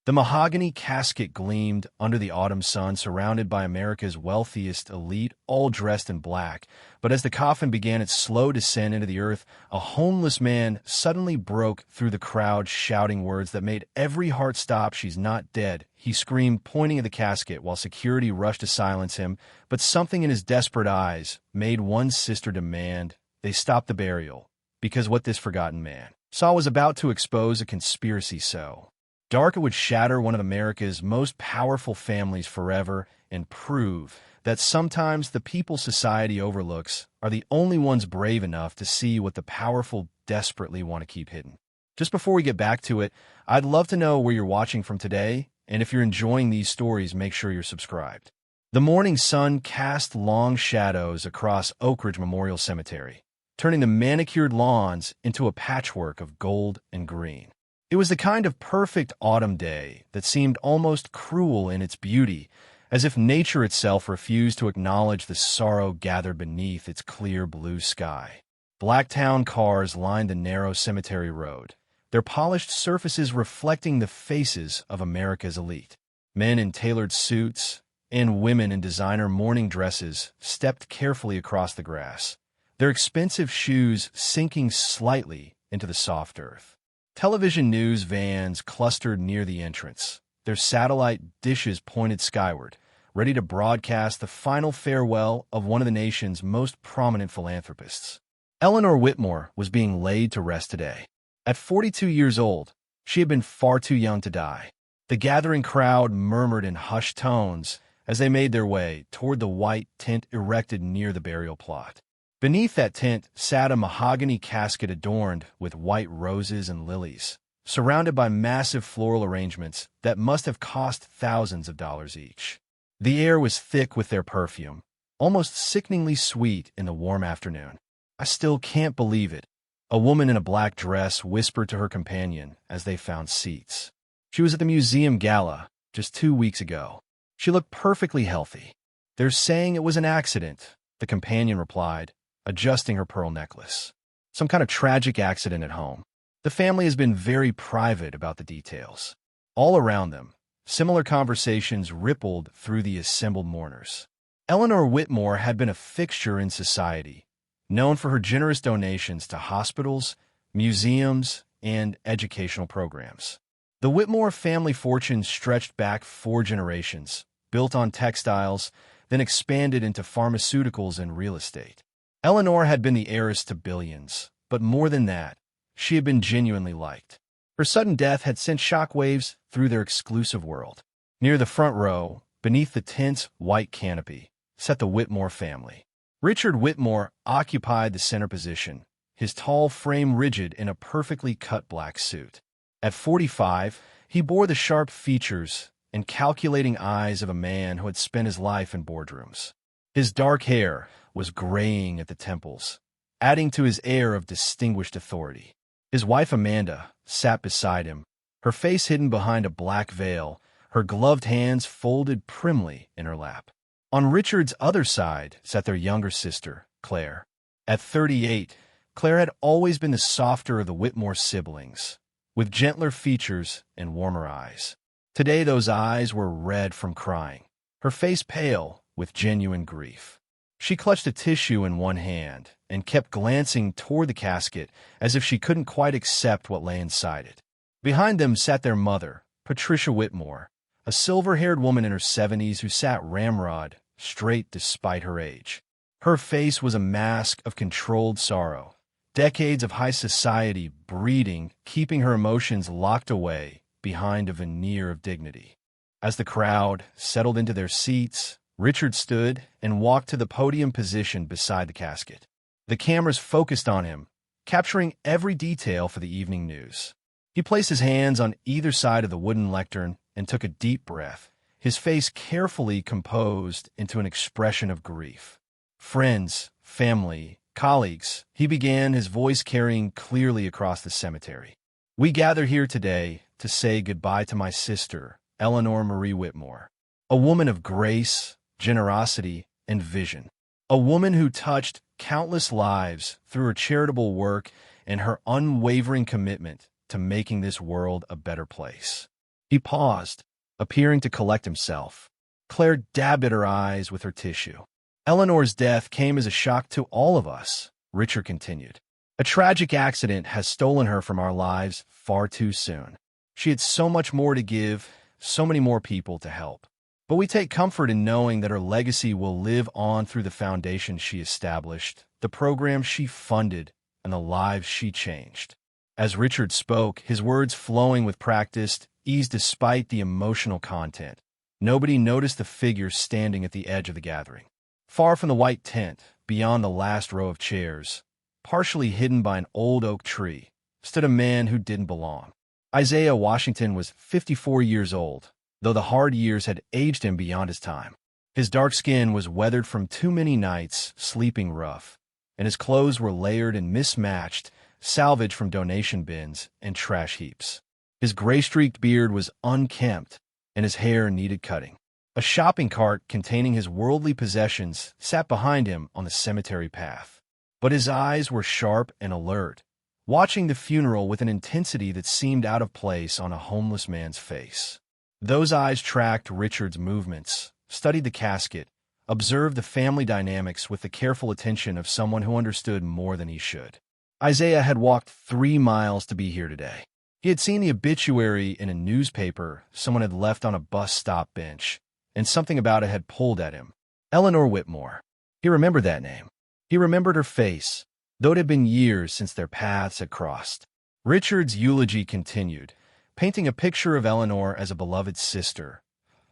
The mahogany casket gleamed under the autumn sun, surrounded by America's wealthiest elite, all dressed in black. But as the coffin began its slow descent into the earth, a homeless man suddenly broke through the crowd, shouting words that made every heart stop. "She's not dead," he screamed, pointing at the casket, while security rushed to silence him. But something in his desperate eyes made one sister demand they stop the burial, because what this forgotten man saw was about to expose a conspiracy so dark it would shatter one of America's most powerful families forever and prove that sometimes the people society overlooks are the only ones brave enough to see what the powerful desperately want to keep hidden. Just before we get back to it, I'd love to know where you're watching from today, and if you're enjoying these stories, make sure you're subscribed. The morning sun cast long shadows across Oak Ridge Memorial Cemetery, turning the manicured lawns into a patchwork of gold and green. It was the kind of perfect autumn day that seemed almost cruel in its beauty, as if nature itself refused to acknowledge the sorrow gathered beneath its clear blue sky. Black town cars lined the narrow cemetery road, their polished surfaces reflecting the faces of America's elite. Men in tailored suits and women in designer mourning dresses stepped carefully across the grass, their expensive shoes sinking slightly into the soft earth. Television news vans clustered near the entrance, their satellite dishes pointed skyward, ready to broadcast the final farewell of one of the nation's most prominent philanthropists. Eleanor Whitmore was being laid to rest today. At 42 years old, she had been far too young to die. The gathering crowd murmured in hushed tones as they made their way toward the white tent erected near the burial plot. Beneath that tent sat a mahogany casket adorned with white roses and lilies, surrounded by massive floral arrangements that must have cost thousands of dollars each. The air was thick with their perfume, almost sickeningly sweet in the warm afternoon. "I still can't believe it," a woman in a black dress whispered to her companion as they found seats. She was at the museum gala just 2 weeks ago. She looked perfectly healthy. "They're saying it was an accident," the companion replied, adjusting her pearl necklace. "Some kind of tragic accident at home. The family has been very private about the details." All around them, similar conversations rippled through the assembled mourners. Eleanor Whitmore had been a fixture in society, known for her generous donations to hospitals, museums, and educational programs. The Whitmore family fortune stretched back 4 generations, built on textiles, then expanded into pharmaceuticals and real estate. Eleanor had been the heiress to billions, but more than that, she had been genuinely liked. Her sudden death had sent shockwaves through their exclusive world. Near the front row, beneath the tent's white canopy, sat the Whitmore family. Richard Whitmore occupied the center position, his tall frame rigid in a perfectly cut black suit. At 45, he bore the sharp features and calculating eyes of a man who had spent his life in boardrooms. His dark hair was graying at the temples, adding to his air of distinguished authority. His wife Amanda sat beside him, her face hidden behind a black veil, her gloved hands folded primly in her lap. On Richard's other side sat their younger sister, Claire. At 38, Claire had always been the softer of the Whitmore siblings, with gentler features and warmer eyes. Today those eyes were red from crying, her face pale with genuine grief. She clutched a tissue in one hand and kept glancing toward the casket as if she couldn't quite accept what lay inside it. Behind them sat their mother, Patricia Whitmore, a silver-haired woman in her 70s who sat ramrod straight despite her age. Her face was a mask of controlled sorrow, decades of high society breeding, keeping her emotions locked away behind a veneer of dignity. As the crowd settled into their seats, Richard stood and walked to the podium position beside the casket. The cameras focused on him, capturing every detail for the evening news. He placed his hands on either side of the wooden lectern and took a deep breath, his face carefully composed into an expression of grief. "Friends, family, colleagues," he began, his voice carrying clearly across the cemetery. "We gather here today to say goodbye to my sister, Eleanor Marie Whitmore, a woman of grace, generosity, and vision. A woman who touched countless lives through her charitable work and her unwavering commitment to making this world a better place." He paused, appearing to collect himself. Claire dabbed at her eyes with her tissue. Eleanor's death came as a shock to all of us, Richard continued. A tragic accident has stolen her from our lives far too soon. She had so much more to give, so many more people to help. But we take comfort in knowing that her legacy will live on through the foundation she established, the programs she funded, and the lives she changed. As Richard spoke, his words flowing with practiced ease despite the emotional content. Nobody noticed the figure standing at the edge of the gathering. Far from the white tent, beyond the last row of chairs, partially hidden by an old oak tree, stood a man who didn't belong. Isaiah Washington was 54 years old, though the hard years had aged him beyond his time. His dark skin was weathered from too many nights sleeping rough, and his clothes were layered and mismatched, salvaged from donation bins and trash heaps. His gray-streaked beard was unkempt, and his hair needed cutting. A shopping cart containing his worldly possessions sat behind him on the cemetery path. But his eyes were sharp and alert, watching the funeral with an intensity that seemed out of place on a homeless man's face. Those eyes tracked Richard's movements, studied the casket, observed the family dynamics with the careful attention of someone who understood more than he should. Isaiah had walked 3 miles to be here today. He had seen the obituary in a newspaper someone had left on a bus stop bench, and something about it had pulled at him. Eleanor Whitmore. He remembered that name. He remembered her face, though it had been years since their paths had crossed. Richard's eulogy continued, painting a picture of Eleanor as a beloved sister,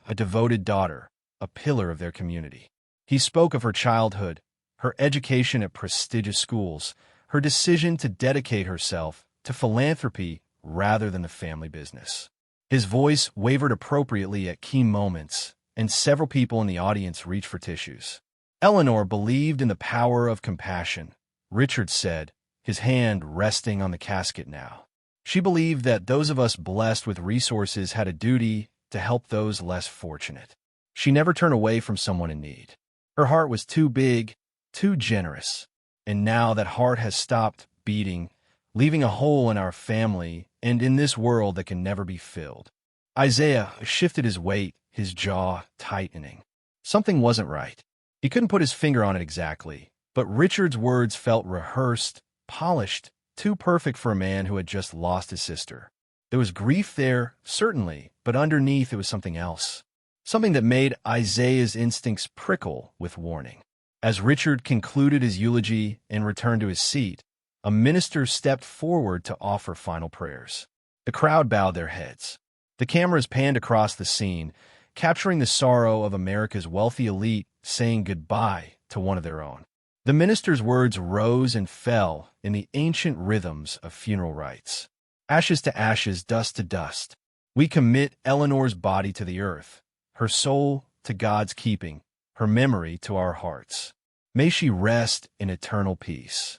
a devoted daughter, a pillar of their community. He spoke of her childhood, her education at prestigious schools, her decision to dedicate herself to philanthropy rather than the family business. His voice wavered appropriately at key moments, and several people in the audience reached for tissues. Eleanor believed in the power of compassion, Richard said, his hand resting on the casket now. She believed that those of us blessed with resources had a duty to help those less fortunate. She never turned away from someone in need. Her heart was too big, too generous, and now that heart has stopped beating, leaving a hole in our family and in this world that can never be filled. Isaiah shifted his weight, his jaw tightening. Something wasn't right. He couldn't put his finger on it exactly, but Richard's words felt rehearsed, polished, too perfect for a man who had just lost his sister. There was grief there, certainly, but underneath it was something else. Something that made Isaiah's instincts prickle with warning. As Richard concluded his eulogy and returned to his seat, a minister stepped forward to offer final prayers. The crowd bowed their heads. The cameras panned across the scene, capturing the sorrow of America's wealthy elite saying goodbye to one of their own. The minister's words rose and fell in the ancient rhythms of funeral rites. Ashes to ashes, dust to dust. We commit Eleanor's body to the earth, her soul to God's keeping, her memory to our hearts. May she rest in eternal peace.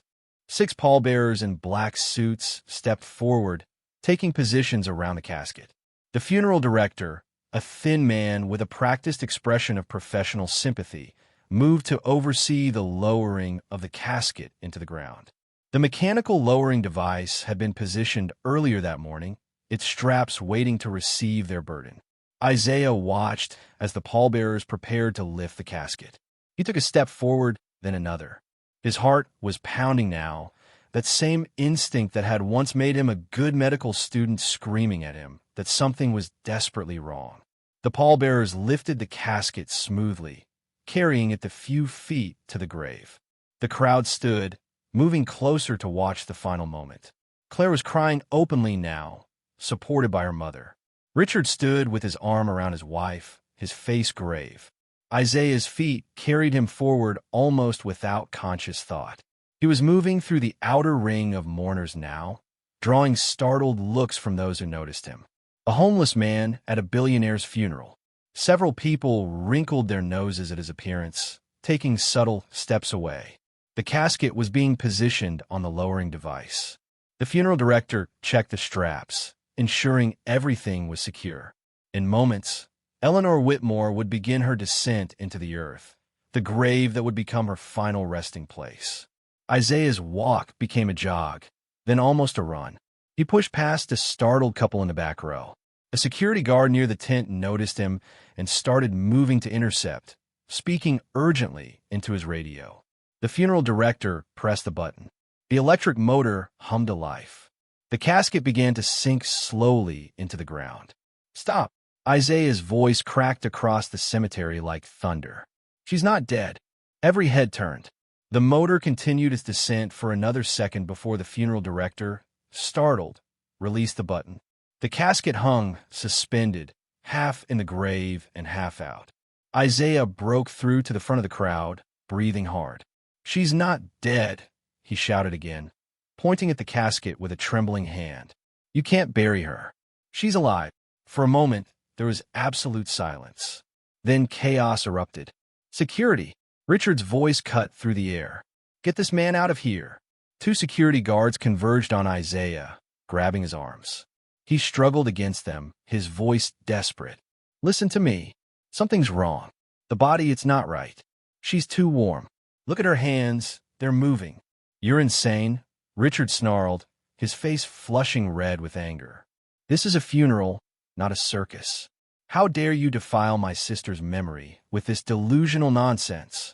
6 pallbearers in black suits stepped forward, taking positions around the casket. The funeral director, a thin man with a practiced expression of professional sympathy, moved to oversee the lowering of the casket into the ground. The mechanical lowering device had been positioned earlier that morning, its straps waiting to receive their burden. Isaiah watched as the pallbearers prepared to lift the casket. He took a step forward, then another. His heart was pounding now, that same instinct that had once made him a good medical student screaming at him that something was desperately wrong. The pallbearers lifted the casket smoothly, carrying it the few feet to the grave. The crowd stood, moving closer to watch the final moment. Claire was crying openly now, supported by her mother. Richard stood with his arm around his wife, his face grave. Isaiah's feet carried him forward almost without conscious thought. He was moving through the outer ring of mourners now, drawing startled looks from those who noticed him. A homeless man at a billionaire's funeral. Several people wrinkled their noses at his appearance, taking subtle steps away. The casket was being positioned on the lowering device. The funeral director checked the straps, ensuring everything was secure. In moments, Eleanor Whitmore would begin her descent into the earth, the grave that would become her final resting place. Isaiah's walk became a jog, then almost a run. He pushed past a startled couple in the back row. A security guard near the tent noticed him and started moving to intercept, speaking urgently into his radio. The funeral director pressed the button. The electric motor hummed to life. The casket began to sink slowly into the ground. "Stop!" Isaiah's voice cracked across the cemetery like thunder. "She's not dead." Every head turned. The motor continued its descent for another second before the funeral director, startled, released the button. The casket hung, suspended, half in the grave and half out. Isaiah broke through to the front of the crowd, breathing hard. "She's not dead," he shouted again, pointing at the casket with a trembling hand. "You can't bury her. She's alive." For a moment, there was absolute silence. Then chaos erupted. "Security!" Richard's voice cut through the air. "Get this man out of here." Two security guards converged on Isaiah, grabbing his arms. He struggled against them, his voice desperate. "Listen to me. Something's wrong. The body, it's not right. She's too warm. Look at her hands. They're moving." "You're insane," Richard snarled, his face flushing red with anger. "This is a funeral, not a circus. How dare you defile my sister's memory with this delusional nonsense?"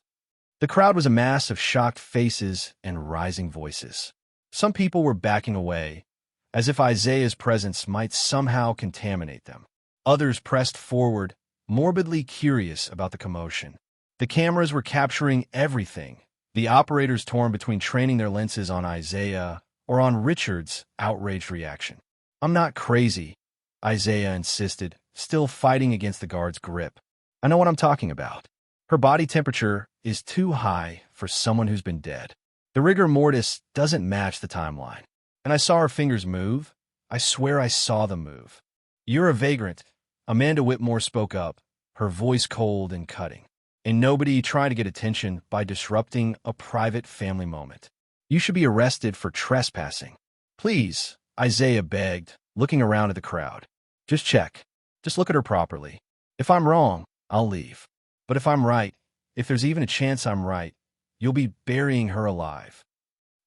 The crowd was a mass of shocked faces and rising voices. Some people were backing away, as if Isaiah's presence might somehow contaminate them. Others pressed forward, morbidly curious about the commotion. The cameras were capturing everything, the operators torn between training their lenses on Isaiah or on Richard's outraged reaction. "I'm not crazy," Isaiah insisted, still fighting against the guard's grip. "I know what I'm talking about. Her body temperature is too high for someone who's been dead. The rigor mortis doesn't match the timeline. And I saw her fingers move. I swear I saw them move." "You're a vagrant," Amanda Whitmore spoke up, her voice cold and cutting. "And nobody trying to get attention by disrupting a private family moment. You should be arrested for trespassing." "Please," Isaiah begged, looking around at the crowd. "Just check. Just look at her properly. If I'm wrong, I'll leave. But if I'm right, if there's even a chance I'm right, you'll be burying her alive."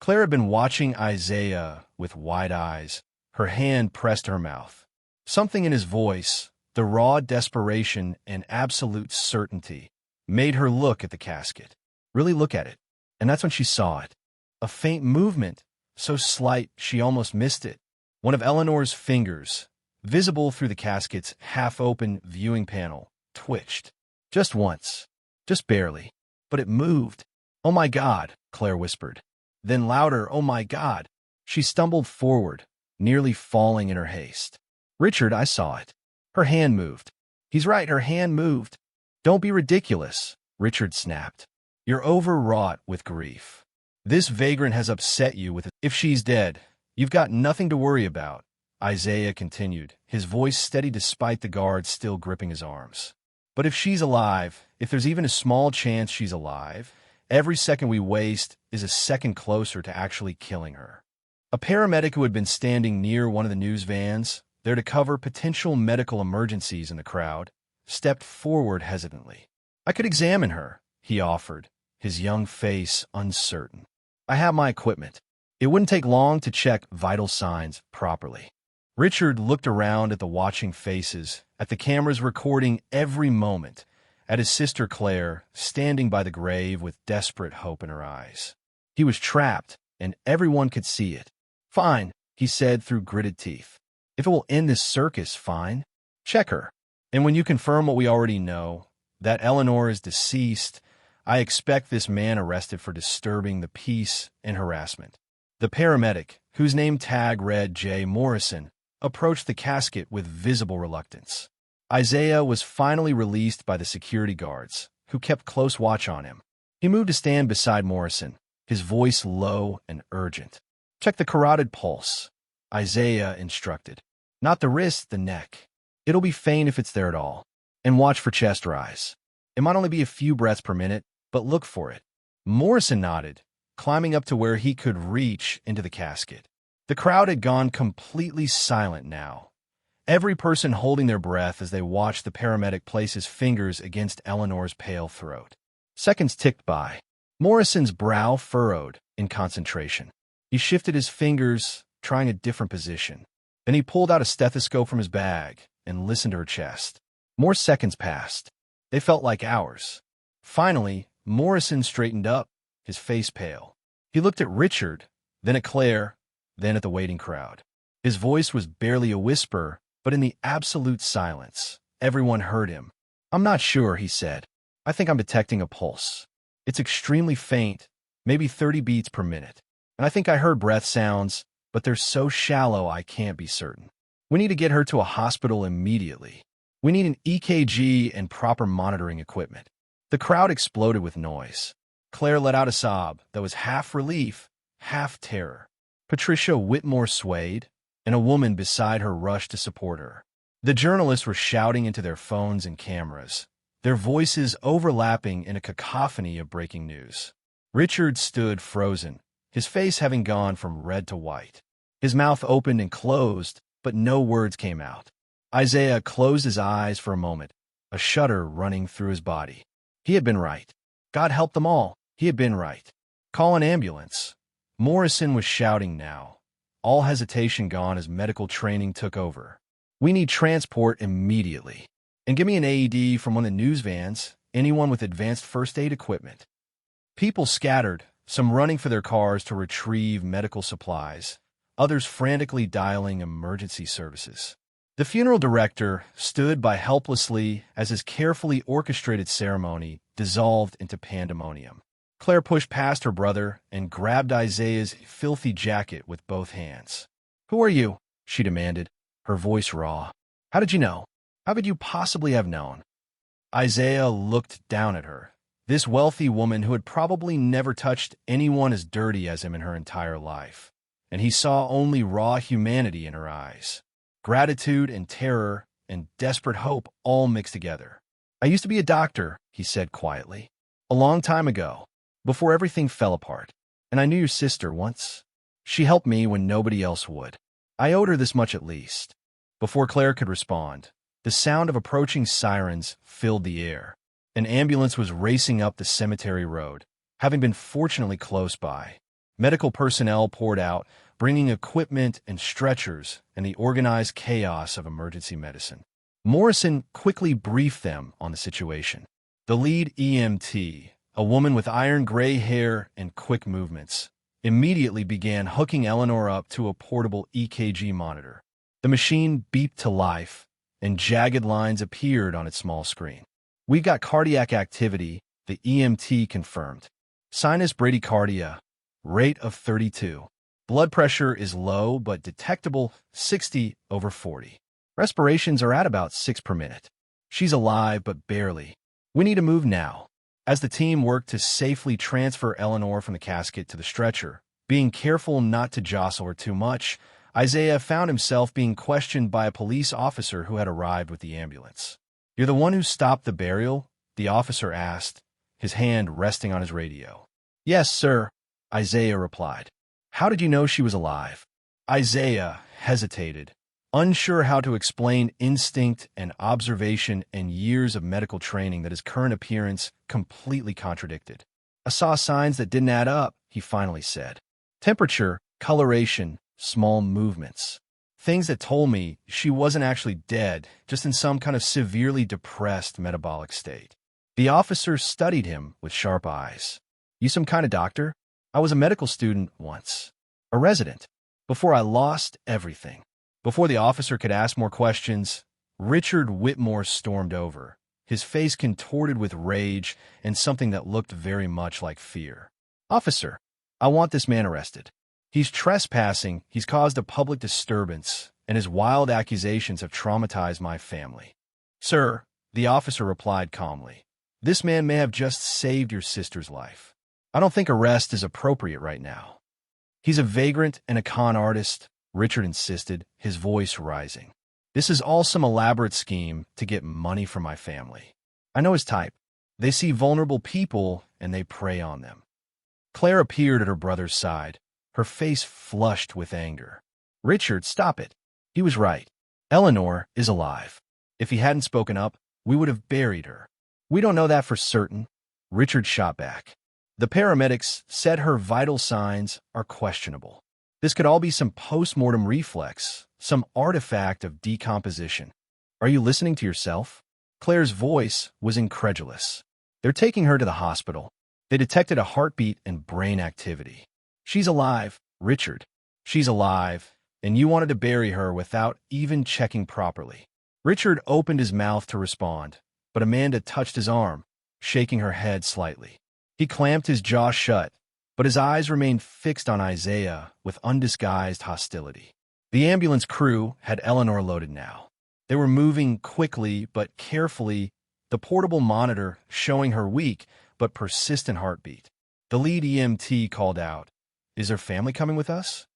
Claire had been watching Isaiah with wide eyes, her hand pressed to her mouth. Something in his voice, the raw desperation and absolute certainty, made her look at the casket. Really look at it. And that's when she saw it. A faint movement, so slight she almost missed it. One of Eleanor's fingers, visible through the casket's half-open viewing panel, twitched. Just once. Just barely. But it moved. "Oh my God," Claire whispered. Then louder, "Oh my God." She stumbled forward, nearly falling in her haste. "Richard, I saw it. Her hand moved." "He's right, her hand moved." "Don't be ridiculous," Richard snapped. "You're overwrought with grief. This vagrant has upset you with it. If she's dead, you've got nothing to worry about," Isaiah continued, his voice steady despite the guard still gripping his arms. "But if she's alive, if there's even a small chance she's alive, every second we waste is a second closer to actually killing her." A paramedic who had been standing near one of the news vans, there to cover potential medical emergencies in the crowd, stepped forward hesitantly. "I could examine her," he offered, his young face uncertain. "I have my equipment. It wouldn't take long to check vital signs properly." Richard looked around at the watching faces, at the cameras recording every moment, at his sister Claire standing by the grave with desperate hope in her eyes. He was trapped, and everyone could see it. "Fine," he said through gritted teeth. "If it will end this circus, fine. Check her. And when you confirm what we already know, that Eleanor is deceased, I expect this man arrested for disturbing the peace and harassment." The paramedic, whose name tag read J. Morrison, approached the casket with visible reluctance. Isaiah was finally released by the security guards, who kept close watch on him. He moved to stand beside Morrison, his voice low and urgent. "Check the carotid pulse," Isaiah instructed. "Not the wrist, the neck. It'll be faint if it's there at all. And watch for chest rise. It might only be a few breaths per minute, but look for it." Morrison nodded, climbing up to where he could reach into the casket. The crowd had gone completely silent now, every person holding their breath as they watched the paramedic place his fingers against Eleanor's pale throat. Seconds ticked by. Morrison's brow furrowed in concentration. He shifted his fingers, trying a different position. Then he pulled out a stethoscope from his bag, and listened to her chest. More seconds passed. They felt like hours. Finally, Morrison straightened up, his face pale. He looked at Richard, then at Claire, then at the waiting crowd. His voice was barely a whisper, but in the absolute silence, everyone heard him. "I'm not sure," he said. "I think I'm detecting a pulse. It's extremely faint, maybe 30 beats per minute. And I think I heard breath sounds, but they're so shallow I can't be certain. We need to get her to a hospital immediately. We need an EKG and proper monitoring equipment." The crowd exploded with noise. Claire let out a sob that was half relief, half terror. Patricia Whitmore swayed, and a woman beside her rushed to support her. The journalists were shouting into their phones and cameras, their voices overlapping in a cacophony of breaking news. Richard stood frozen, his face having gone from red to white. His mouth opened and closed, but no words came out. Isaiah closed his eyes for a moment, a shudder running through his body. He had been right. God help them all. He had been right. "Call an ambulance." Morrison was shouting now, all hesitation gone as medical training took over. "We need transport immediately. And give me an AED from one of the news vans, anyone with advanced first aid equipment." People scattered, some running for their cars to retrieve medical supplies, others frantically dialing emergency services. The funeral director stood by helplessly as his carefully orchestrated ceremony dissolved into pandemonium. Claire pushed past her brother and grabbed Isaiah's filthy jacket with both hands. "Who are you?" she demanded, her voice raw. "How did you know? How could you possibly have known?" Isaiah looked down at her, this wealthy woman who had probably never touched anyone as dirty as him in her entire life, and he saw only raw humanity in her eyes. Gratitude and terror and desperate hope all mixed together. "I used to be a doctor," he said quietly. "A long time ago, before everything fell apart. And I knew your sister once. She helped me when nobody else would. I owed her this much at least." Before Claire could respond, the sound of approaching sirens filled the air. An ambulance was racing up the cemetery road, having been fortunately close by. Medical personnel poured out, bringing equipment and stretchers and the organized chaos of emergency medicine. Morrison quickly briefed them on the situation. The lead EMT, a woman with iron-gray hair and quick movements, immediately began hooking Eleanor up to a portable EKG monitor. The machine beeped to life, and jagged lines appeared on its small screen. "We've got cardiac activity," the EMT confirmed. "Sinus bradycardia, rate of 32. Blood pressure is low but detectable, 60/40. Respirations are at about 6 per minute. She's alive but barely. We need to move now." As the team worked to safely transfer Eleanor from the casket to the stretcher, being careful not to jostle her too much, Isaiah found himself being questioned by a police officer who had arrived with the ambulance. "You're the one who stopped the burial?" the officer asked, his hand resting on his radio. "Yes, sir," Isaiah replied. "How did you know she was alive?" Isaiah hesitated, unsure how to explain instinct and observation and years of medical training that his current appearance completely contradicted. "I saw signs that didn't add up," he finally said. "Temperature, coloration, small movements. Things that told me she wasn't actually dead, just in some kind of severely depressed metabolic state." The officer studied him with sharp eyes. "You some kind of doctor?" "I was a medical student once. A resident. Before I lost everything." Before the officer could ask more questions, Richard Whitmore stormed over, his face contorted with rage and something that looked very much like fear. "Officer, I want this man arrested. He's trespassing, he's caused a public disturbance, and his wild accusations have traumatized my family." "Sir," the officer replied calmly, "this man may have just saved your sister's life. I don't think arrest is appropriate right now." "He's a vagrant and a con artist," Richard insisted, his voice rising. "This is all some elaborate scheme to get money from my family. I know his type. They see vulnerable people and they prey on them." Claire appeared at her brother's side, her face flushed with anger. "Richard, stop it. He was right. Eleanor is alive. If he hadn't spoken up, we would have buried her." "We don't know that for certain," Richard shot back. "The paramedics said her vital signs are questionable. This could all be some post-mortem reflex, some artifact of decomposition." Are you listening to yourself? Claire's voice was incredulous. They're taking her to the hospital. They detected a heartbeat and brain activity. She's alive, Richard. She's alive, and you wanted to bury her without even checking properly. Richard opened his mouth to respond, but Amanda touched his arm, shaking her head slightly. He clamped his jaw shut, but his eyes remained fixed on Isaiah with undisguised hostility. The ambulance crew had Eleanor loaded now. They were moving quickly but carefully, the portable monitor showing her weak but persistent heartbeat. The lead EMT called out, "Is her family coming with us?"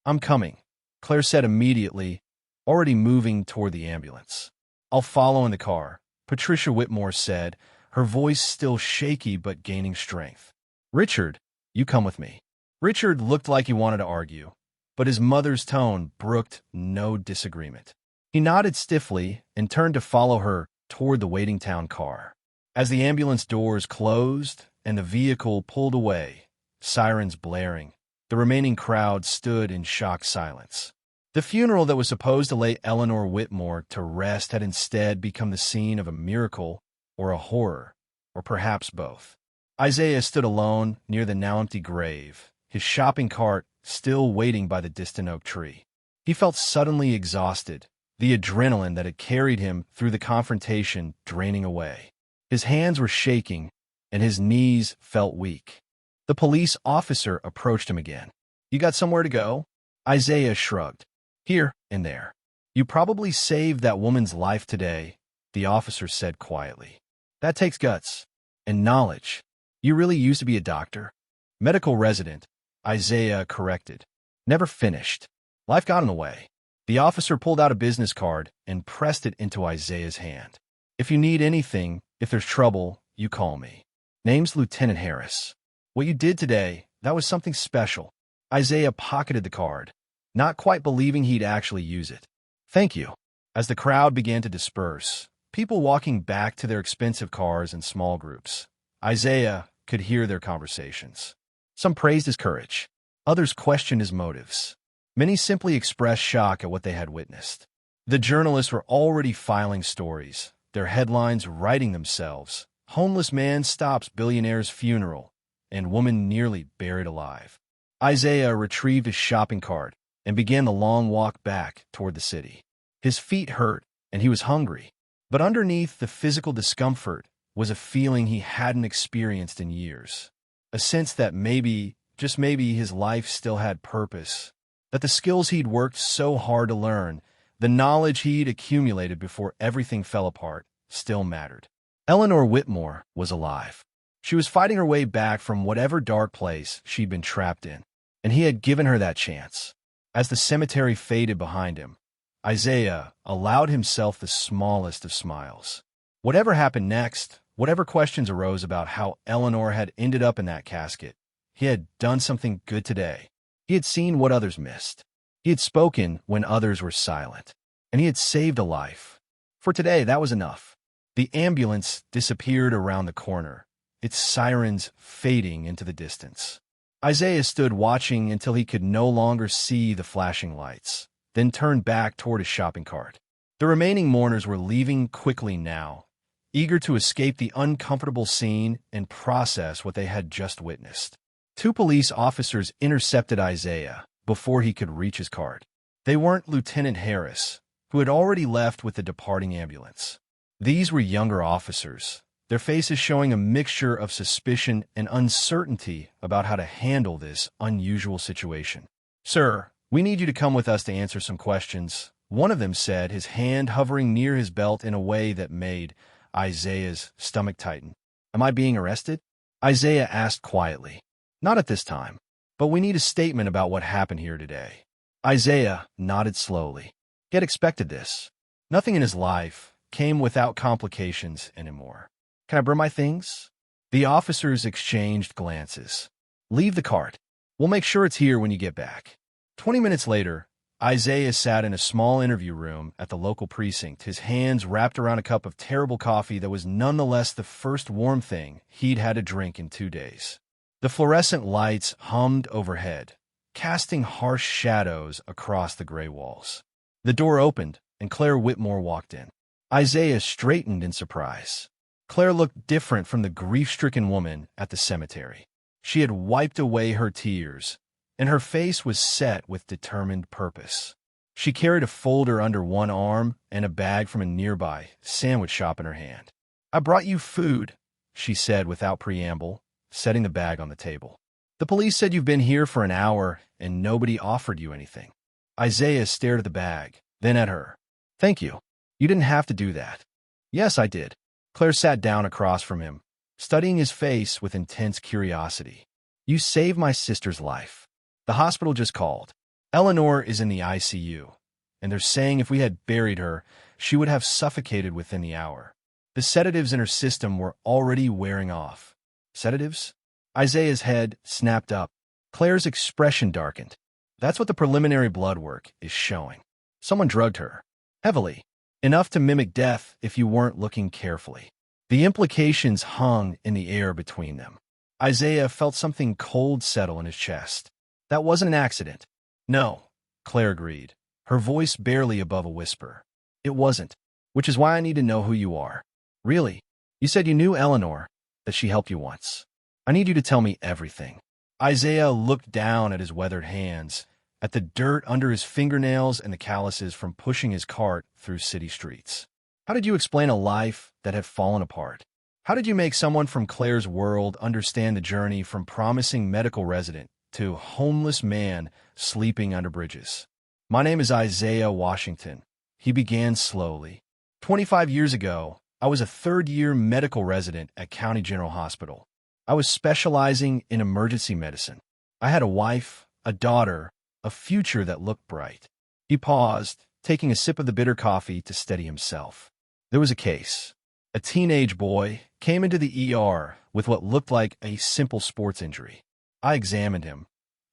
"I'm coming," Claire said immediately, already moving toward the ambulance. "I'll follow in the car," Patricia Whitmore said, her voice still shaky but gaining strength. "Richard, you come with me." Richard looked like he wanted to argue, but his mother's tone brooked no disagreement. He nodded stiffly and turned to follow her toward the waiting town car. As the ambulance doors closed and the vehicle pulled away, sirens blaring, the remaining crowd stood in shocked silence. The funeral that was supposed to lay Eleanor Whitmore to rest had instead become the scene of a miracle or a horror, or perhaps both. Isaiah stood alone near the now empty grave, his shopping cart still waiting by the distant oak tree. He felt suddenly exhausted, the adrenaline that had carried him through the confrontation draining away. His hands were shaking, and his knees felt weak. The police officer approached him again. "You got somewhere to go?" Isaiah shrugged. "Here and there." "You probably saved that woman's life today," the officer said quietly. "That takes guts and knowledge. You really used to be a doctor?" "Medical resident," Isaiah corrected. "Never finished. Life got in the way." The officer pulled out a business card and pressed it into Isaiah's hand. "If you need anything, if there's trouble, you call me. Name's Lieutenant Harris. What you did today, that was something special." Isaiah pocketed the card, not quite believing he'd actually use it. "Thank you." As the crowd began to disperse, people walking back to their expensive cars in small groups, Isaiah could hear their conversations. Some praised his courage. Others questioned his motives. Many simply expressed shock at what they had witnessed. The journalists were already filing stories, their headlines writing themselves. "Homeless man stops billionaire's funeral," and "woman nearly buried alive." Isaiah retrieved his shopping cart and began the long walk back toward the city. His feet hurt, and he was hungry. But underneath the physical discomfort was a feeling he hadn't experienced in years. A sense that maybe, just maybe, his life still had purpose. That the skills he'd worked so hard to learn, the knowledge he'd accumulated before everything fell apart, still mattered. Eleanor Whitmore was alive. She was fighting her way back from whatever dark place she'd been trapped in, and he had given her that chance. As the cemetery faded behind him, Isaiah allowed himself the smallest of smiles. Whatever happened next, whatever questions arose about how Eleanor had ended up in that casket, he had done something good today. He had seen what others missed. He had spoken when others were silent. And he had saved a life. For today, that was enough. The ambulance disappeared around the corner, its sirens fading into the distance. Isaiah stood watching until he could no longer see the flashing lights, then turned back toward his shopping cart. The remaining mourners were leaving quickly now, eager to escape the uncomfortable scene and process what they had just witnessed. 2 police officers intercepted Isaiah before he could reach his cart. They weren't Lieutenant Harris, who had already left with the departing ambulance. These were younger officers, their faces showing a mixture of suspicion and uncertainty about how to handle this unusual situation. "Sir, we need you to come with us to answer some questions," one of them said, his hand hovering near his belt in a way that made Isaiah's stomach tighten. "Am I being arrested?" Isaiah asked quietly. "Not at this time, but we need a statement about what happened here today." Isaiah nodded slowly. He had expected this. Nothing in his life came without complications anymore. "Can I bring my things?" The officers exchanged glances. "Leave the cart. We'll make sure it's here when you get back." 20 minutes later, Isaiah sat in a small interview room at the local precinct, his hands wrapped around a cup of terrible coffee that was nonetheless the first warm thing he'd had to drink in 2 days. The fluorescent lights hummed overhead, casting harsh shadows across the gray walls. The door opened, and Claire Whitmore walked in. Isaiah straightened in surprise. Claire looked different from the grief-stricken woman at the cemetery. She had wiped away her tears, and her face was set with determined purpose. She carried a folder under one arm and a bag from a nearby sandwich shop in her hand. "I brought you food," she said without preamble, setting the bag on the table. "The police said you've been here for an hour and nobody offered you anything." Isaiah stared at the bag, then at her. "Thank you. You didn't have to do that." "Yes, I did." Claire sat down across from him, studying his face with intense curiosity. "You saved my sister's life. The hospital just called. Eleanor is in the ICU, and they're saying if we had buried her, she would have suffocated within the hour. The sedatives in her system were already wearing off." "Sedatives?" Isaiah's head snapped up. Claire's expression darkened. "That's what the preliminary blood work is showing. Someone drugged her. Heavily. Enough to mimic death if you weren't looking carefully." The implications hung in the air between them. Isaiah felt something cold settle in his chest. "That wasn't an accident." "No," Claire agreed, her voice barely above a whisper. "It wasn't, which is why I need to know who you are." "Really? You said you knew Eleanor, that she helped you once. I need you to tell me everything." Isaiah looked down at his weathered hands, at the dirt under his fingernails and the calluses from pushing his cart through city streets. "How did you explain a life that had fallen apart? How did you make someone from Claire's world understand the journey from promising medical resident to homeless man sleeping under bridges?" "My name is Isaiah Washington," he began slowly. 25 years ago, I was a third-year medical resident at County General Hospital. I was specializing in emergency medicine. I had a wife, a daughter, a future that looked bright." He paused, taking a sip of the bitter coffee to steady himself. "There was a case. A teenage boy came into the ER with what looked like a simple sports injury. I examined him,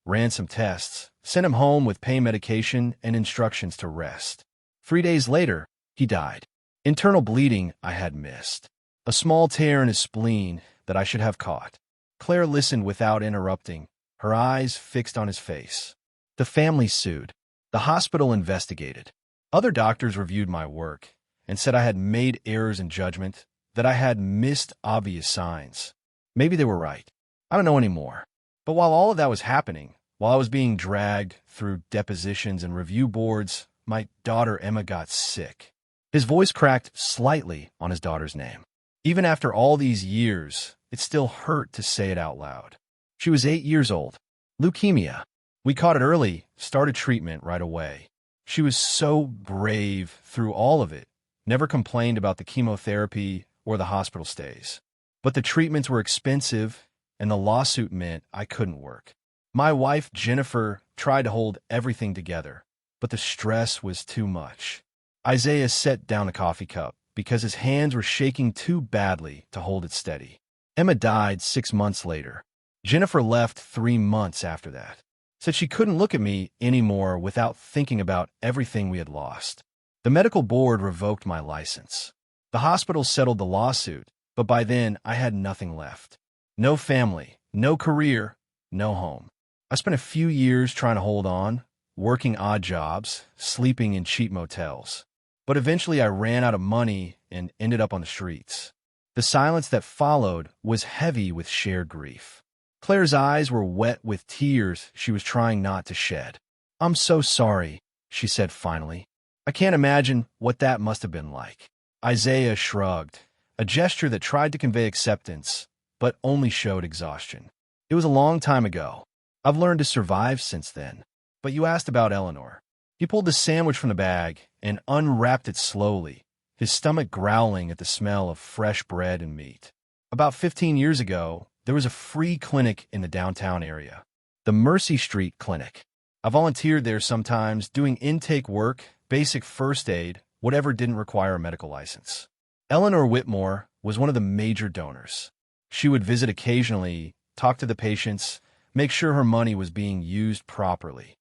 ran some tests, sent him home with pain medication and instructions to rest. 3 days later, he died. Internal bleeding I had missed. A small tear in his spleen that I should have caught." Claire listened without interrupting, her eyes fixed on his face. "The family sued. The hospital investigated. Other doctors reviewed my work and said I had made errors in judgment, that I had missed obvious signs. Maybe they were right. I don't know anymore. But while all of that was happening, while I was being dragged through depositions and review boards, my daughter Emma got sick." His voice cracked slightly on his daughter's name. Even after all these years, it still hurt to say it out loud. She was 8 years old. Leukemia. We caught it early, started treatment right away. She was so brave through all of it, never complained about the chemotherapy or the hospital stays. But the treatments were expensive, and the lawsuit meant I couldn't work. My wife, Jennifer, tried to hold everything together, but the stress was too much. Isaiah set down the coffee cup because his hands were shaking too badly to hold it steady. Emma died 6 months later. Jennifer left 3 months after that. Said she couldn't look at me anymore without thinking about everything we had lost. The medical board revoked my license. The hospital settled the lawsuit, but by then I had nothing left. No family, no career, no home. I spent a few years trying to hold on, working odd jobs, sleeping in cheap motels. But eventually I ran out of money and ended up on the streets. The silence that followed was heavy with shared grief. Claire's eyes were wet with tears she was trying not to shed. "I'm so sorry," she said finally. "I can't imagine what that must have been like." Isaiah shrugged, a gesture that tried to convey acceptance, but only showed exhaustion. "It was a long time ago. I've learned to survive since then. But you asked about Eleanor." He pulled the sandwich from the bag and unwrapped it slowly, his stomach growling at the smell of fresh bread and meat. "About 15 years ago, there was a free clinic in the downtown area, the Mercy Street Clinic. I volunteered there sometimes, doing intake work, basic first aid, whatever didn't require a medical license. Eleanor Whitmore was one of the major donors. She would visit occasionally, talk to the patients, make sure her money was being used properly."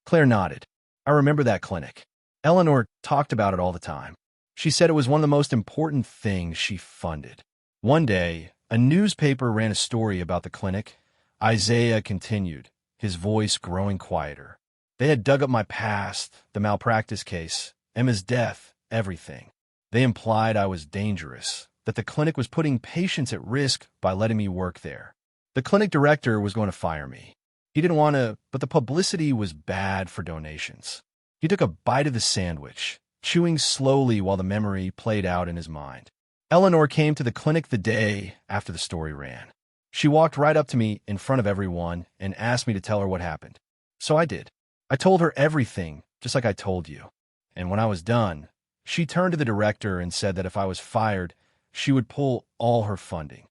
Claire nodded. "I remember that clinic. Eleanor talked about it all the time. She said it was one of the most important things she funded. One day, a newspaper ran a story about the clinic." Isaiah continued, his voice growing quieter. "They had dug up my past, the malpractice case, Emma's death, everything. They implied I was dangerous, that the clinic was putting patients at risk by letting me work there. The clinic director was going to fire me. He didn't want to, but the publicity was bad for donations. He took a bite of the sandwich, chewing slowly while the memory played out in his mind. Eleanor came to the clinic the day after the story ran. She walked right up to me in front of everyone and asked me to tell her what happened. So I did. I told her everything, just like I told you. And when I was done, she turned to the director and said that if I was fired, she would pull all her funding.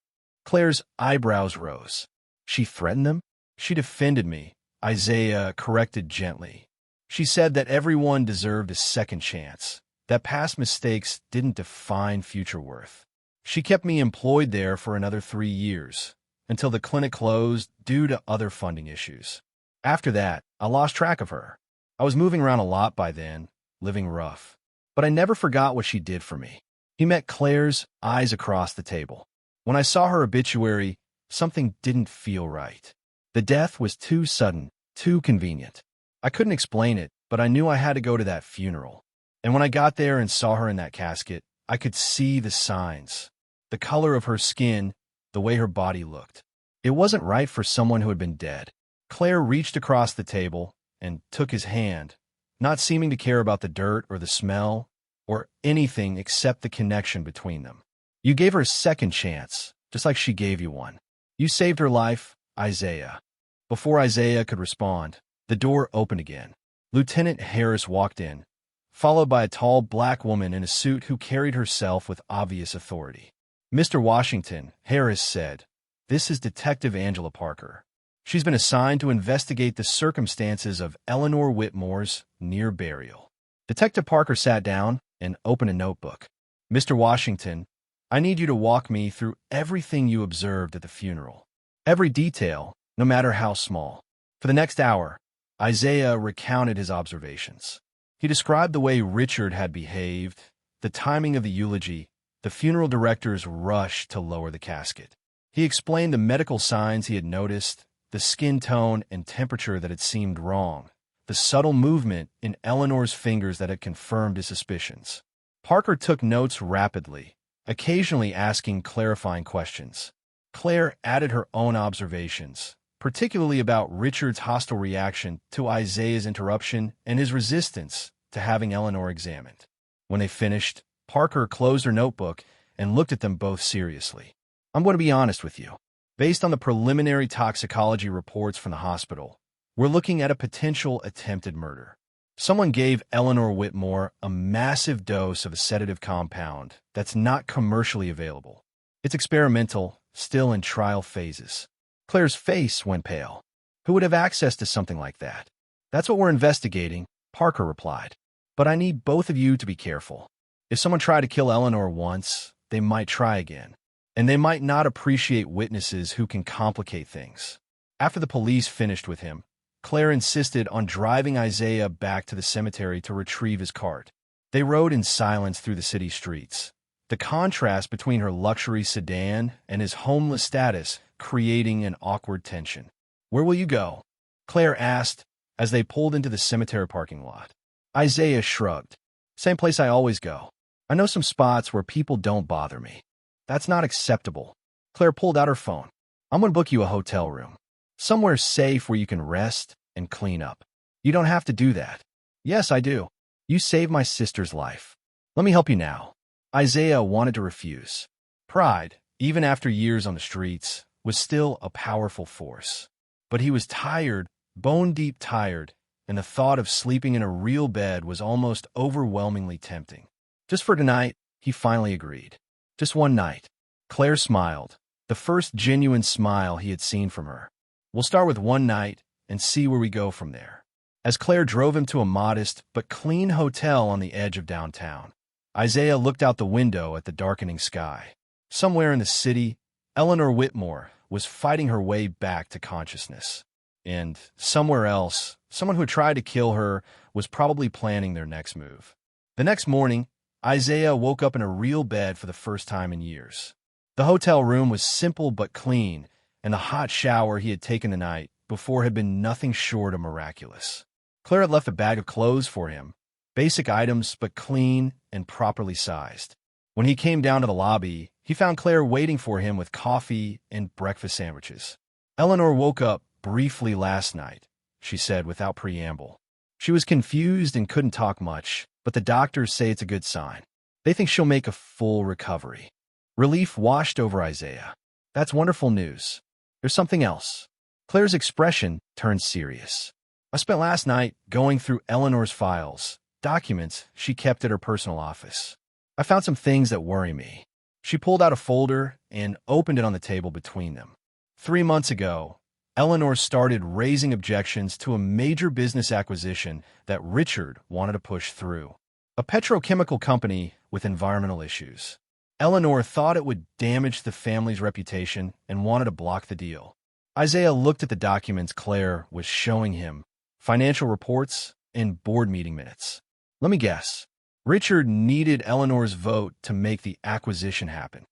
Claire's eyebrows rose. She threatened them? She defended me, Isaiah corrected gently. She said that everyone deserved a second chance, that past mistakes didn't define future worth. She kept me employed there for another 3 years, until the clinic closed due to other funding issues. After that, I lost track of her. I was moving around a lot by then, living rough. But I never forgot what she did for me. He met Claire's eyes across the table. When I saw her obituary, something didn't feel right. The death was too sudden, too convenient. I couldn't explain it, but I knew I had to go to that funeral. And when I got there and saw her in that casket, I could see the signs. The color of her skin, the way her body looked. It wasn't right for someone who had been dead. Claire reached across the table and took his hand, not seeming to care about the dirt or the smell or anything except the connection between them. You gave her a second chance, just like she gave you one. You saved her life, Isaiah. Before Isaiah could respond, the door opened again. Lieutenant Harris walked in, followed by a tall black woman in a suit who carried herself with obvious authority. Mr. Washington, Harris said, "This is Detective Angela Parker. She's been assigned to investigate the circumstances of Eleanor Whitmore's near burial." Detective Parker sat down and opened a notebook. "Mr. Washington, I need you to walk me through everything you observed at the funeral. Every detail, no matter how small." For the next hour, Isaiah recounted his observations. He described the way Richard had behaved, the timing of the eulogy, the funeral director's rush to lower the casket. He explained the medical signs he had noticed, the skin tone and temperature that had seemed wrong, the subtle movement in Eleanor's fingers that had confirmed his suspicions. Parker took notes rapidly, occasionally asking clarifying questions. Claire added her own observations, particularly about Richard's hostile reaction to Isaiah's interruption and his resistance to having Eleanor examined. When they finished, Parker closed her notebook and looked at them both seriously. "I'm going to be honest with you. Based on the preliminary toxicology reports from the hospital, we're looking at a potential attempted murder. Someone gave Eleanor Whitmore a massive dose of a sedative compound that's not commercially available. It's experimental, still in trial phases." Claire's face went pale. "Who would have access to something like that?" "That's what we're investigating," Parker replied. "But I need both of you to be careful. If someone tried to kill Eleanor once, they might try again. And they might not appreciate witnesses who can complicate things." After the police finished with him, Claire insisted on driving Isaiah back to the cemetery to retrieve his cart. They rode in silence through the city streets, the contrast between her luxury sedan and his homeless status creating an awkward tension. "Where will you go?" Claire asked as they pulled into the cemetery parking lot. Isaiah shrugged. "Same place I always go. I know some spots where people don't bother me." "That's not acceptable." Claire pulled out her phone. "I'm going to book you a hotel room. Somewhere safe where you can rest and clean up." "You don't have to do that." "Yes, I do. You saved my sister's life. Let me help you now." Isaiah wanted to refuse. Pride, even after years on the streets, was still a powerful force. But he was tired, bone-deep tired, and the thought of sleeping in a real bed was almost overwhelmingly tempting. Just for tonight, he finally agreed. Just one night. Claire smiled, the first genuine smile he had seen from her. "We'll start with one night and see where we go from there." As Claire drove him to a modest but clean hotel on the edge of downtown, Isaiah looked out the window at the darkening sky. Somewhere in the city, Eleanor Whitmore was fighting her way back to consciousness. And somewhere else, someone who tried to kill her was probably planning their next move. The next morning, Isaiah woke up in a real bed for the first time in years. The hotel room was simple but clean, and the hot shower he had taken the night before had been nothing short of miraculous. Claire had left a bag of clothes for him, Basic items, but clean and properly sized. When he came down to the lobby, he found Claire waiting for him with coffee and breakfast sandwiches. Eleanor woke up briefly last night, she said without preamble. She was confused and couldn't talk much, but the doctors say it's a good sign. They think she'll make a full recovery. Relief washed over Isaiah. That's wonderful news. There's something else. Claire's expression turned serious. I spent last night going through Eleanor's files, documents she kept at her personal office. I found some things that worry me. She pulled out a folder and opened it on the table between them. 3 months ago, Eleanor started raising objections to a major business acquisition that Richard wanted to push through. A petrochemical company with environmental issues. Eleanor thought it would damage the family's reputation and wanted to block the deal. Isaiah looked at the documents Claire was showing him, financial reports and board meeting minutes. Let me guess. Richard needed Eleanor's vote to make the acquisition happen.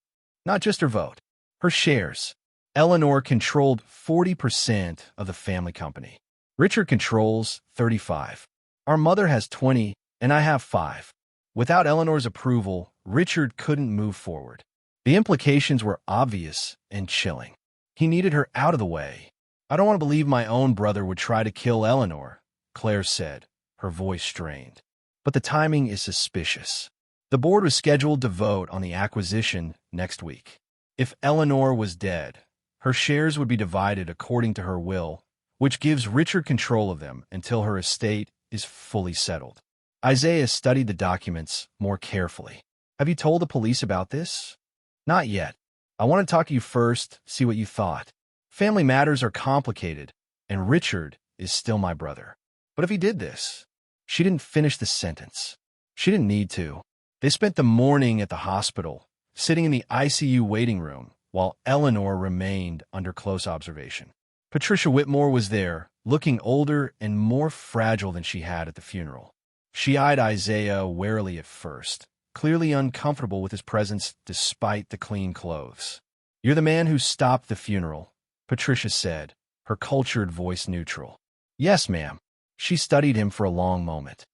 Not just her vote, her shares. Eleanor controlled 40% of the family company. Richard controls 35%. Our mother has 20%, and I have 5%. Without Eleanor's approval, Richard couldn't move forward. The implications were obvious and chilling. He needed her out of the way. I don't want to believe my own brother would try to kill Eleanor, Claire said, her voice strained. But the timing is suspicious. The board was scheduled to vote on the acquisition next week. If Eleanor was dead, her shares would be divided according to her will, which gives Richard control of them until her estate is fully settled. Isaiah studied the documents more carefully. Have you told the police about this? Not yet. I want to talk to you first, see what you thought. Family matters are complicated, and Richard is still my brother. But if he did this, she didn't finish the sentence. She didn't need to. They spent the morning at the hospital, sitting in the ICU waiting room, while Eleanor remained under close observation. Patricia Whitmore was there, looking older and more fragile than she had at the funeral. She eyed Isaiah warily at first, clearly uncomfortable with his presence despite the clean clothes. You're the man who stopped the funeral, Patricia said, her cultured voice neutral. Yes, ma'am. She studied him for a long moment.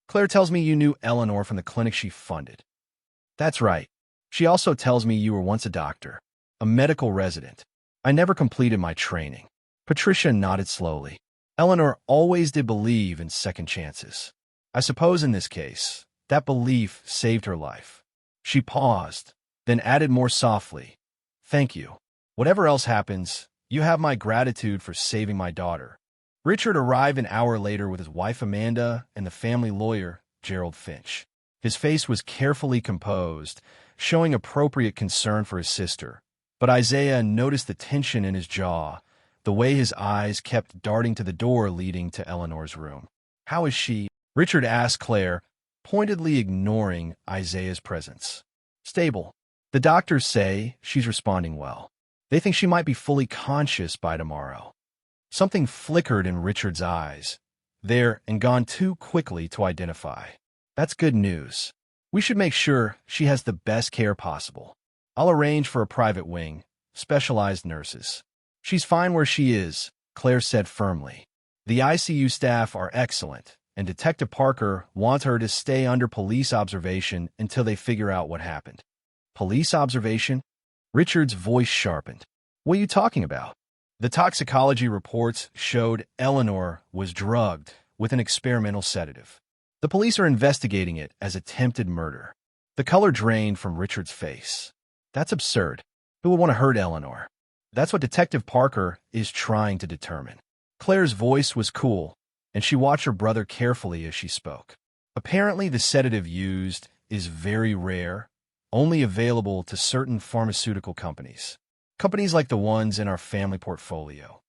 Claire tells me you knew Eleanor from the clinic she funded. That's right. She also tells me you were once a doctor, a medical resident. I never completed my training. Patricia nodded slowly. Eleanor always did believe in second chances. I suppose in this case, that belief saved her life. She paused, then added more softly, "Thank you. Whatever else happens, you have my gratitude for saving my daughter." Richard arrived an hour later with his wife Amanda and the family lawyer, Gerald Finch. His face was carefully composed, showing appropriate concern for his sister. But Isaiah noticed the tension in his jaw, the way his eyes kept darting to the door leading to Eleanor's room. "How is she?" Richard asked Claire, pointedly ignoring Isaiah's presence. "Stable. The doctors say she's responding well. They think she might be fully conscious by tomorrow." Something flickered in Richard's eyes, there and gone too quickly to identify. "That's good news. We should make sure she has the best care possible. I'll arrange for a private wing, specialized nurses." "She's fine where she is," Claire said firmly. "The ICU staff are excellent, and Detective Parker wants her to stay under police observation until they figure out what happened." "Police observation?" Richard's voice sharpened. "What are you talking about?" "The toxicology reports showed Eleanor was drugged with an experimental sedative. The police are investigating it as attempted murder." The color drained from Richard's face. "That's absurd. Who would want to hurt Eleanor?" "That's what Detective Parker is trying to determine." Claire's voice was cool, and she watched her brother carefully as she spoke. "Apparently the sedative used is very rare, only available to certain pharmaceutical companies. Companies like the ones in our family portfolio."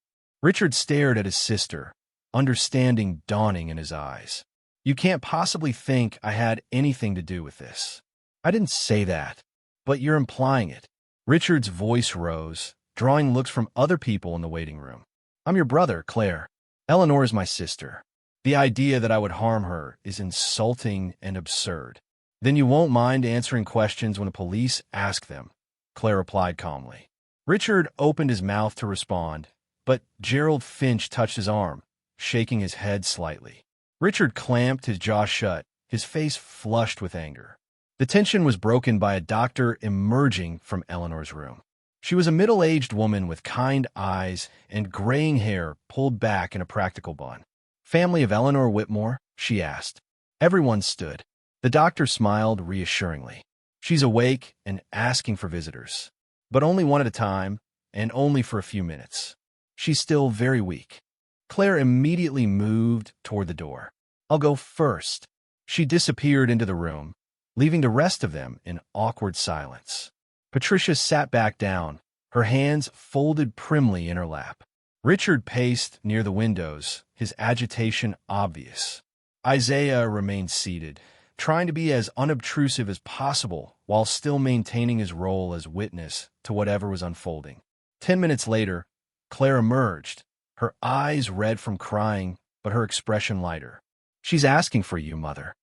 Richard stared at his sister, understanding dawning in his eyes. "You can't possibly think I had anything to do with this." "I didn't say that, but you're implying it." Richard's voice rose, drawing looks from other people in the waiting room. "I'm your brother, Claire. Eleanor is my sister. The idea that I would harm her is insulting and absurd." "Then you won't mind answering questions when the police ask them," Claire replied calmly. Richard opened his mouth to respond, but Gerald Finch touched his arm, shaking his head slightly. Richard clamped his jaw shut his face flushed with anger. The tension was broken by a doctor emerging from Eleanor's room. She was a middle-aged woman with kind eyes and graying hair pulled back in a practical bun. "Family of Eleanor Whitmore?" she asked. Everyone stood. The doctor smiled reassuringly. "She's awake and asking for visitors, but only one at a time and only for a few minutes. She's still very weak." Claire immediately moved toward the door. "I'll go first." She disappeared into the room, leaving the rest of them in awkward silence. Patricia sat back down, her hands folded primly in her lap. Richard paced near the windows, his agitation obvious. Isaiah remained seated, trying to be as unobtrusive as possible while still maintaining his role as witness to whatever was unfolding. 10 minutes later, Claire emerged, her eyes red from crying, but her expression lighter. "She's asking for you, Mother."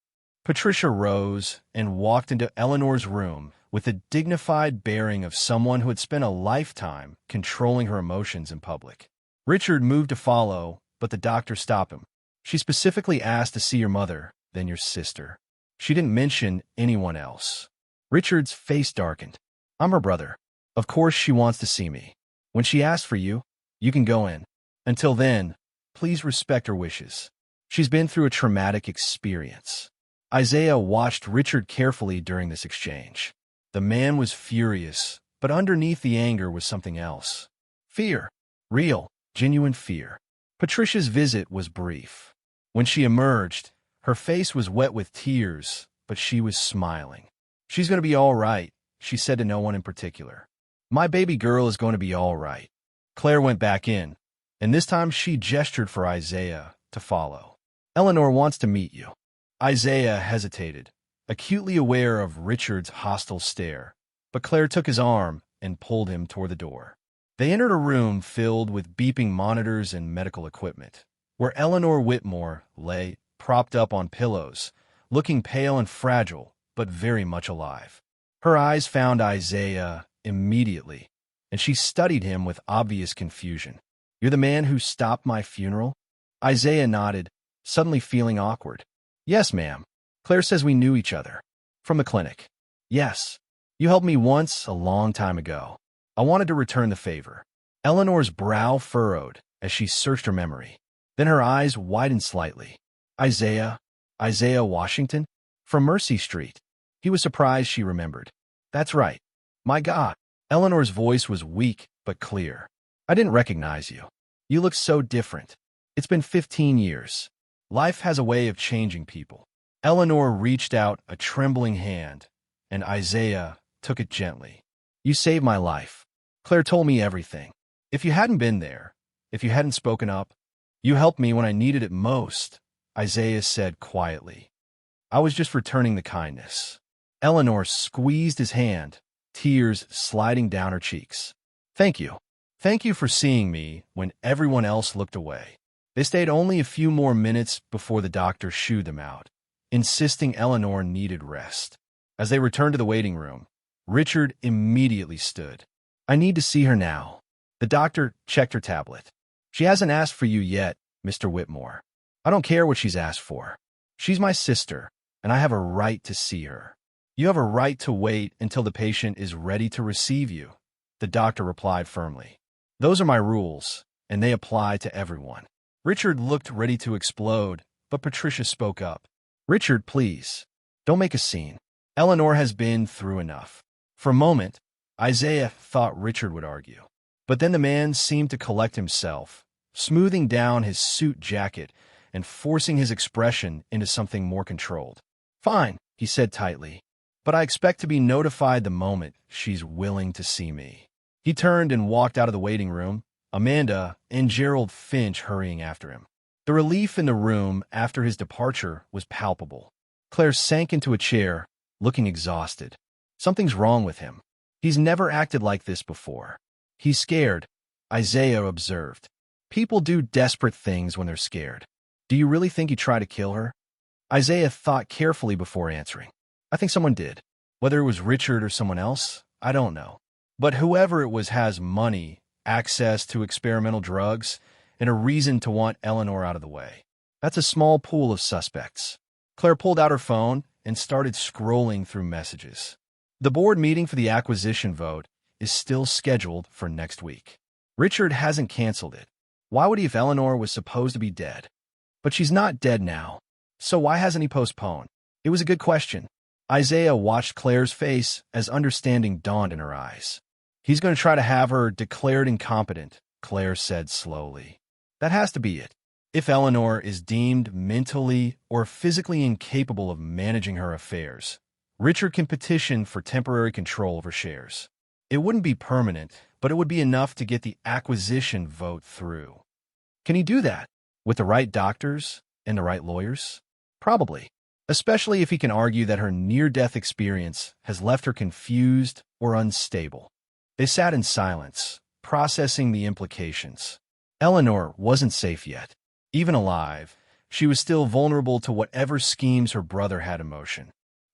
Patricia rose and walked into Eleanor's room with the dignified bearing of someone who had spent a lifetime controlling her emotions in public. Richard moved to follow, but the doctor stopped him. "She specifically asked to see your mother, then your sister. She didn't mention anyone else." Richard's face darkened. "I'm her brother. Of course she wants to see me. When she asks for you, you can go in. Until then, please respect her wishes. She's been through a traumatic experience." Isaiah watched Richard carefully during this exchange. The man was furious, but underneath the anger was something else. Fear. Real, genuine fear. Patricia's visit was brief. When she emerged, her face was wet with tears, but she was smiling. "She's going to be all right," she said to no one in particular. "My baby girl is going to be all right." Claire went back in, and this time she gestured for Isaiah to follow. "Eleanor wants to meet you." Isaiah hesitated, acutely aware of Richard's hostile stare, but Claire took his arm and pulled him toward the door. They entered a room filled with beeping monitors and medical equipment, where Eleanor Whitmore lay, propped up on pillows, looking pale and fragile, but very much alive. Her eyes found Isaiah immediately, and she studied him with obvious confusion. "You're the man who stopped my funeral?" Isaiah nodded, suddenly feeling awkward. "Yes, ma'am. Claire says we knew each other. From the clinic." "Yes. You helped me once a long time ago. I wanted to return the favor." Eleanor's brow furrowed as she searched her memory. Then her eyes widened slightly. Isaiah Washington? From Mercy Street." He was surprised she remembered. "That's right. My God." Eleanor's voice was weak but clear. "I didn't recognize you. You look so different. It's been 15 years. Life has a way of changing people." Eleanor reached out a trembling hand, and Isaiah took it gently. "You saved my life. Claire told me everything. If you hadn't been there, if you hadn't spoken up, you helped me when I needed it most," Isaiah said quietly. "I was just returning the kindness." Eleanor squeezed his hand, tears sliding down her cheeks. "Thank you. Thank you for seeing me when everyone else looked away." They stayed only a few more minutes before the doctor shooed them out, insisting Eleanor needed rest. As they returned to the waiting room, Richard immediately stood. "I need to see her now." The doctor checked her tablet. "She hasn't asked for you yet, Mr. Whitmore. I don't care what she's asked for. She's my sister, and I have a right to see her." "You have a right to wait until the patient is ready to receive you," the doctor replied firmly. "Those are my rules, and they apply to everyone." Richard looked ready to explode, but Patricia spoke up. "Richard, please, don't make a scene. Eleanor has been through enough." For a moment, Isaiah thought Richard would argue. But then the man seemed to collect himself, smoothing down his suit jacket and forcing his expression into something more controlled. "Fine," he said tightly, "but I expect to be notified the moment she's willing to see me." He turned and walked out of the waiting room, Amanda and Gerald Finch hurrying after him. The relief in the room after his departure was palpable. Claire sank into a chair, looking exhausted. Something's wrong with him. He's never acted like this before. He's scared, Isaiah observed. People do desperate things when they're scared. "Do you really think he tried to kill her?" Isaiah thought carefully before answering. "I think someone did. Whether it was Richard or someone else, I don't know. But whoever it was has money, access to experimental drugs, and a reason to want Eleanor out of the way. That's a small pool of suspects." Claire pulled out her phone and started scrolling through messages. The board meeting for the acquisition vote is still scheduled for next week. Richard hasn't canceled it. Why would he if Eleanor was supposed to be dead? But she's not dead now. So why hasn't he postponed? It was a good question. Isaiah watched Claire's face as understanding dawned in her eyes. He's going to try to have her declared incompetent, Claire said slowly. That has to be it. If Eleanor is deemed mentally or physically incapable of managing her affairs, Richard can petition for temporary control of her shares. It wouldn't be permanent, but it would be enough to get the acquisition vote through. Can he do that? With the right doctors and the right lawyers? Probably. Especially if he can argue that her near-death experience has left her confused or unstable. They sat in silence, processing the implications. Eleanor wasn't safe yet. Even alive, she was still vulnerable to whatever schemes her brother had in motion.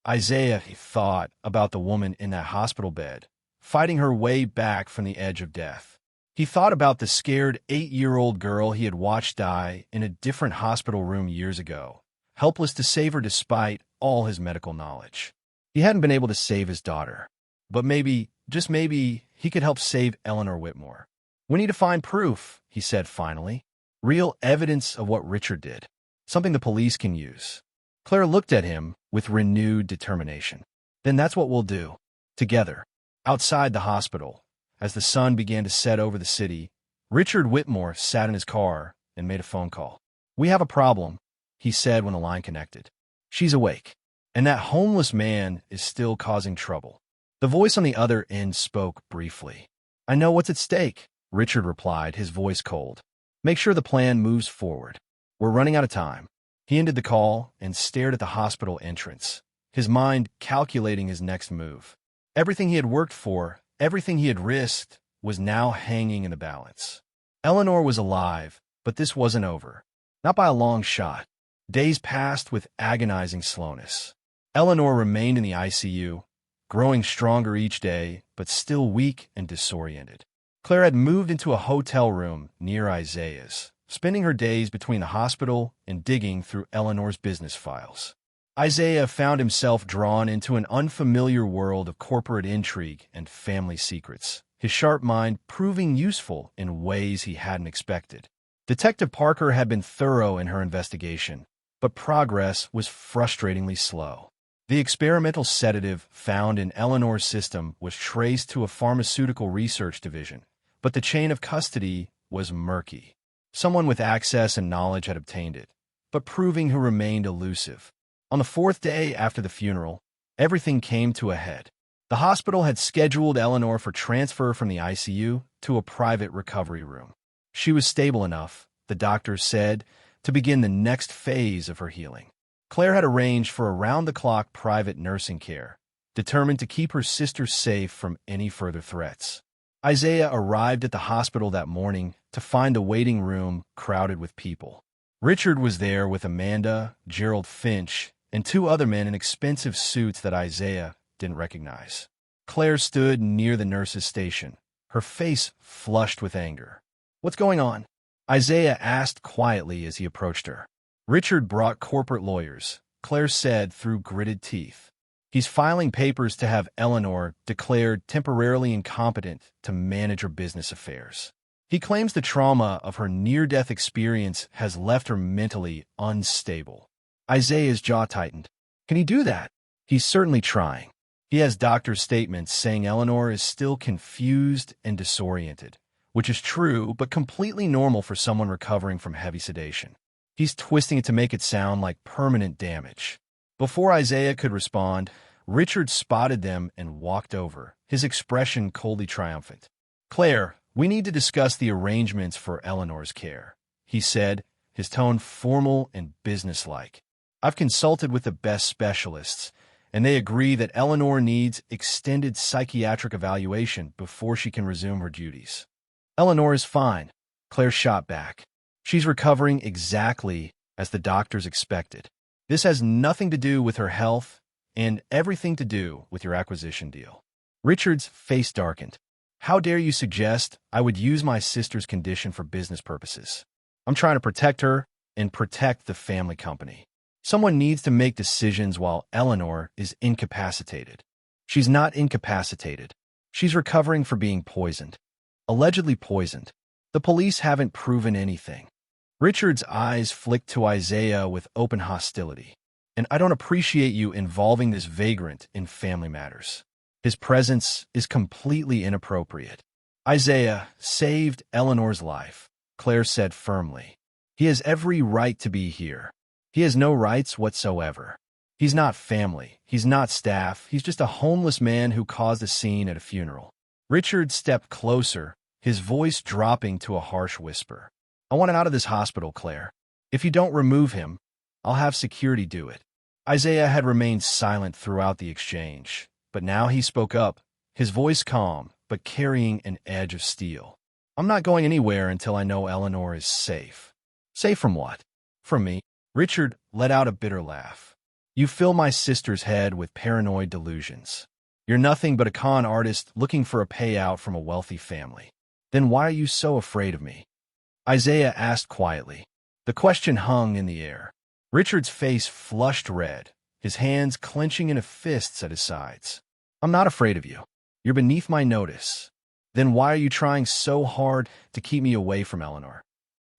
Isaiah thought about the woman in that hospital bed, fighting her way back from the edge of death. He thought about the scared 8-year-old girl he had watched die in a different hospital room years ago, helpless to save her despite all his medical knowledge. He hadn't been able to save his daughter, but maybe, just maybe, he could help save Eleanor Whitmore. We need to find proof, he said finally. Real evidence of what Richard did. Something the police can use. Claire looked at him with renewed determination. Then that's what we'll do. Together. Outside the hospital, as the sun began to set over the city, Richard Whitmore sat in his car and made a phone call. We have a problem, he said when the line connected. She's awake, and that homeless man is still causing trouble. The voice on the other end spoke briefly. I know what's at stake, Richard replied, his voice cold. Make sure the plan moves forward. We're running out of time. He ended the call and stared at the hospital entrance, his mind calculating his next move. Everything he had worked for, everything he had risked, was now hanging in the balance. Eleanor was alive, but this wasn't over. Not by a long shot. Days passed with agonizing slowness. Eleanor remained in the ICU, growing stronger each day, but still weak and disoriented. Claire had moved into a hotel room near Isaiah's, spending her days between the hospital and digging through Eleanor's business files. Isaiah found himself drawn into an unfamiliar world of corporate intrigue and family secrets, his sharp mind proving useful in ways he hadn't expected. Detective Parker had been thorough in her investigation, but progress was frustratingly slow. The experimental sedative found in Eleanor's system was traced to a pharmaceutical research division, but the chain of custody was murky. Someone with access and knowledge had obtained it, but proving who remained elusive. On the 4th day after the funeral, everything came to a head. The hospital had scheduled Eleanor for transfer from the ICU to a private recovery room. She was stable enough, the doctors said, to begin the next phase of her healing. Claire had arranged for around-the-clock private nursing care, determined to keep her sister safe from any further threats. Isaiah arrived at the hospital that morning to find the waiting room crowded with people. Richard was there with Amanda, Gerald Finch, and 2 other men in expensive suits that Isaiah didn't recognize. Claire stood near the nurse's station, her face flushed with anger. What's going on? Isaiah asked quietly as he approached her. Richard brought corporate lawyers, Claire said through gritted teeth. He's filing papers to have Eleanor declared temporarily incompetent to manage her business affairs. He claims the trauma of her near-death experience has left her mentally unstable. Isaiah's jaw tightened. Can he do that? He's certainly trying. He has doctor's statements saying Eleanor is still confused and disoriented, which is true but completely normal for someone recovering from heavy sedation. He's twisting it to make it sound like permanent damage. Before Isaiah could respond, Richard spotted them and walked over, his expression coldly triumphant. Claire, we need to discuss the arrangements for Eleanor's care, he said, his tone formal and businesslike. I've consulted with the best specialists, and they agree that Eleanor needs extended psychiatric evaluation before she can resume her duties. Eleanor is fine, Claire shot back. She's recovering exactly as the doctors expected. This has nothing to do with her health and everything to do with your acquisition deal. Richard's face darkened. How dare you suggest I would use my sister's condition for business purposes? I'm trying to protect her and protect the family company. Someone needs to make decisions while Eleanor is incapacitated. She's not incapacitated. She's recovering for being poisoned. Allegedly poisoned. The police haven't proven anything. Richard's eyes flicked to Isaiah with open hostility. And I don't appreciate you involving this vagrant in family matters. His presence is completely inappropriate. Isaiah saved Eleanor's life, Claire said firmly. He has every right to be here. He has no rights whatsoever. He's not family. He's not staff. He's just a homeless man who caused a scene at a funeral. Richard stepped closer, his voice dropping to a harsh whisper. I want him out of this hospital, Claire. If you don't remove him, I'll have security do it. Isaiah had remained silent throughout the exchange, but now he spoke up, his voice calm, but carrying an edge of steel. I'm not going anywhere until I know Eleanor is safe. Safe from what? From me. Richard let out a bitter laugh. You fill my sister's head with paranoid delusions. You're nothing but a con artist looking for a payout from a wealthy family. Then why are you so afraid of me? Isaiah asked quietly. The question hung in the air. Richard's face flushed red, his hands clenching into fists at his sides. I'm not afraid of you. You're beneath my notice. Then why are you trying so hard to keep me away from Eleanor?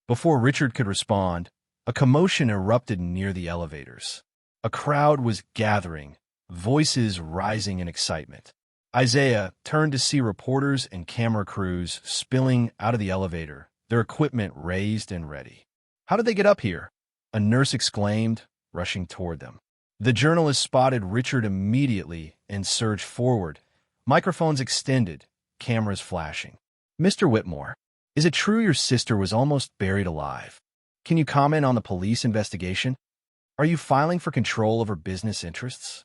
Before Richard could respond, a commotion erupted near the elevators. A crowd was gathering, voices rising in excitement. Isaiah turned to see reporters and camera crews spilling out of the elevator, their equipment raised and ready. How did they get up here? A nurse exclaimed, rushing toward them. The journalist spotted Richard immediately and surged forward, microphones extended, cameras flashing. Mr. Whitmore, is it true your sister was almost buried alive? Can you comment on the police investigation? Are you filing for control of her business interests?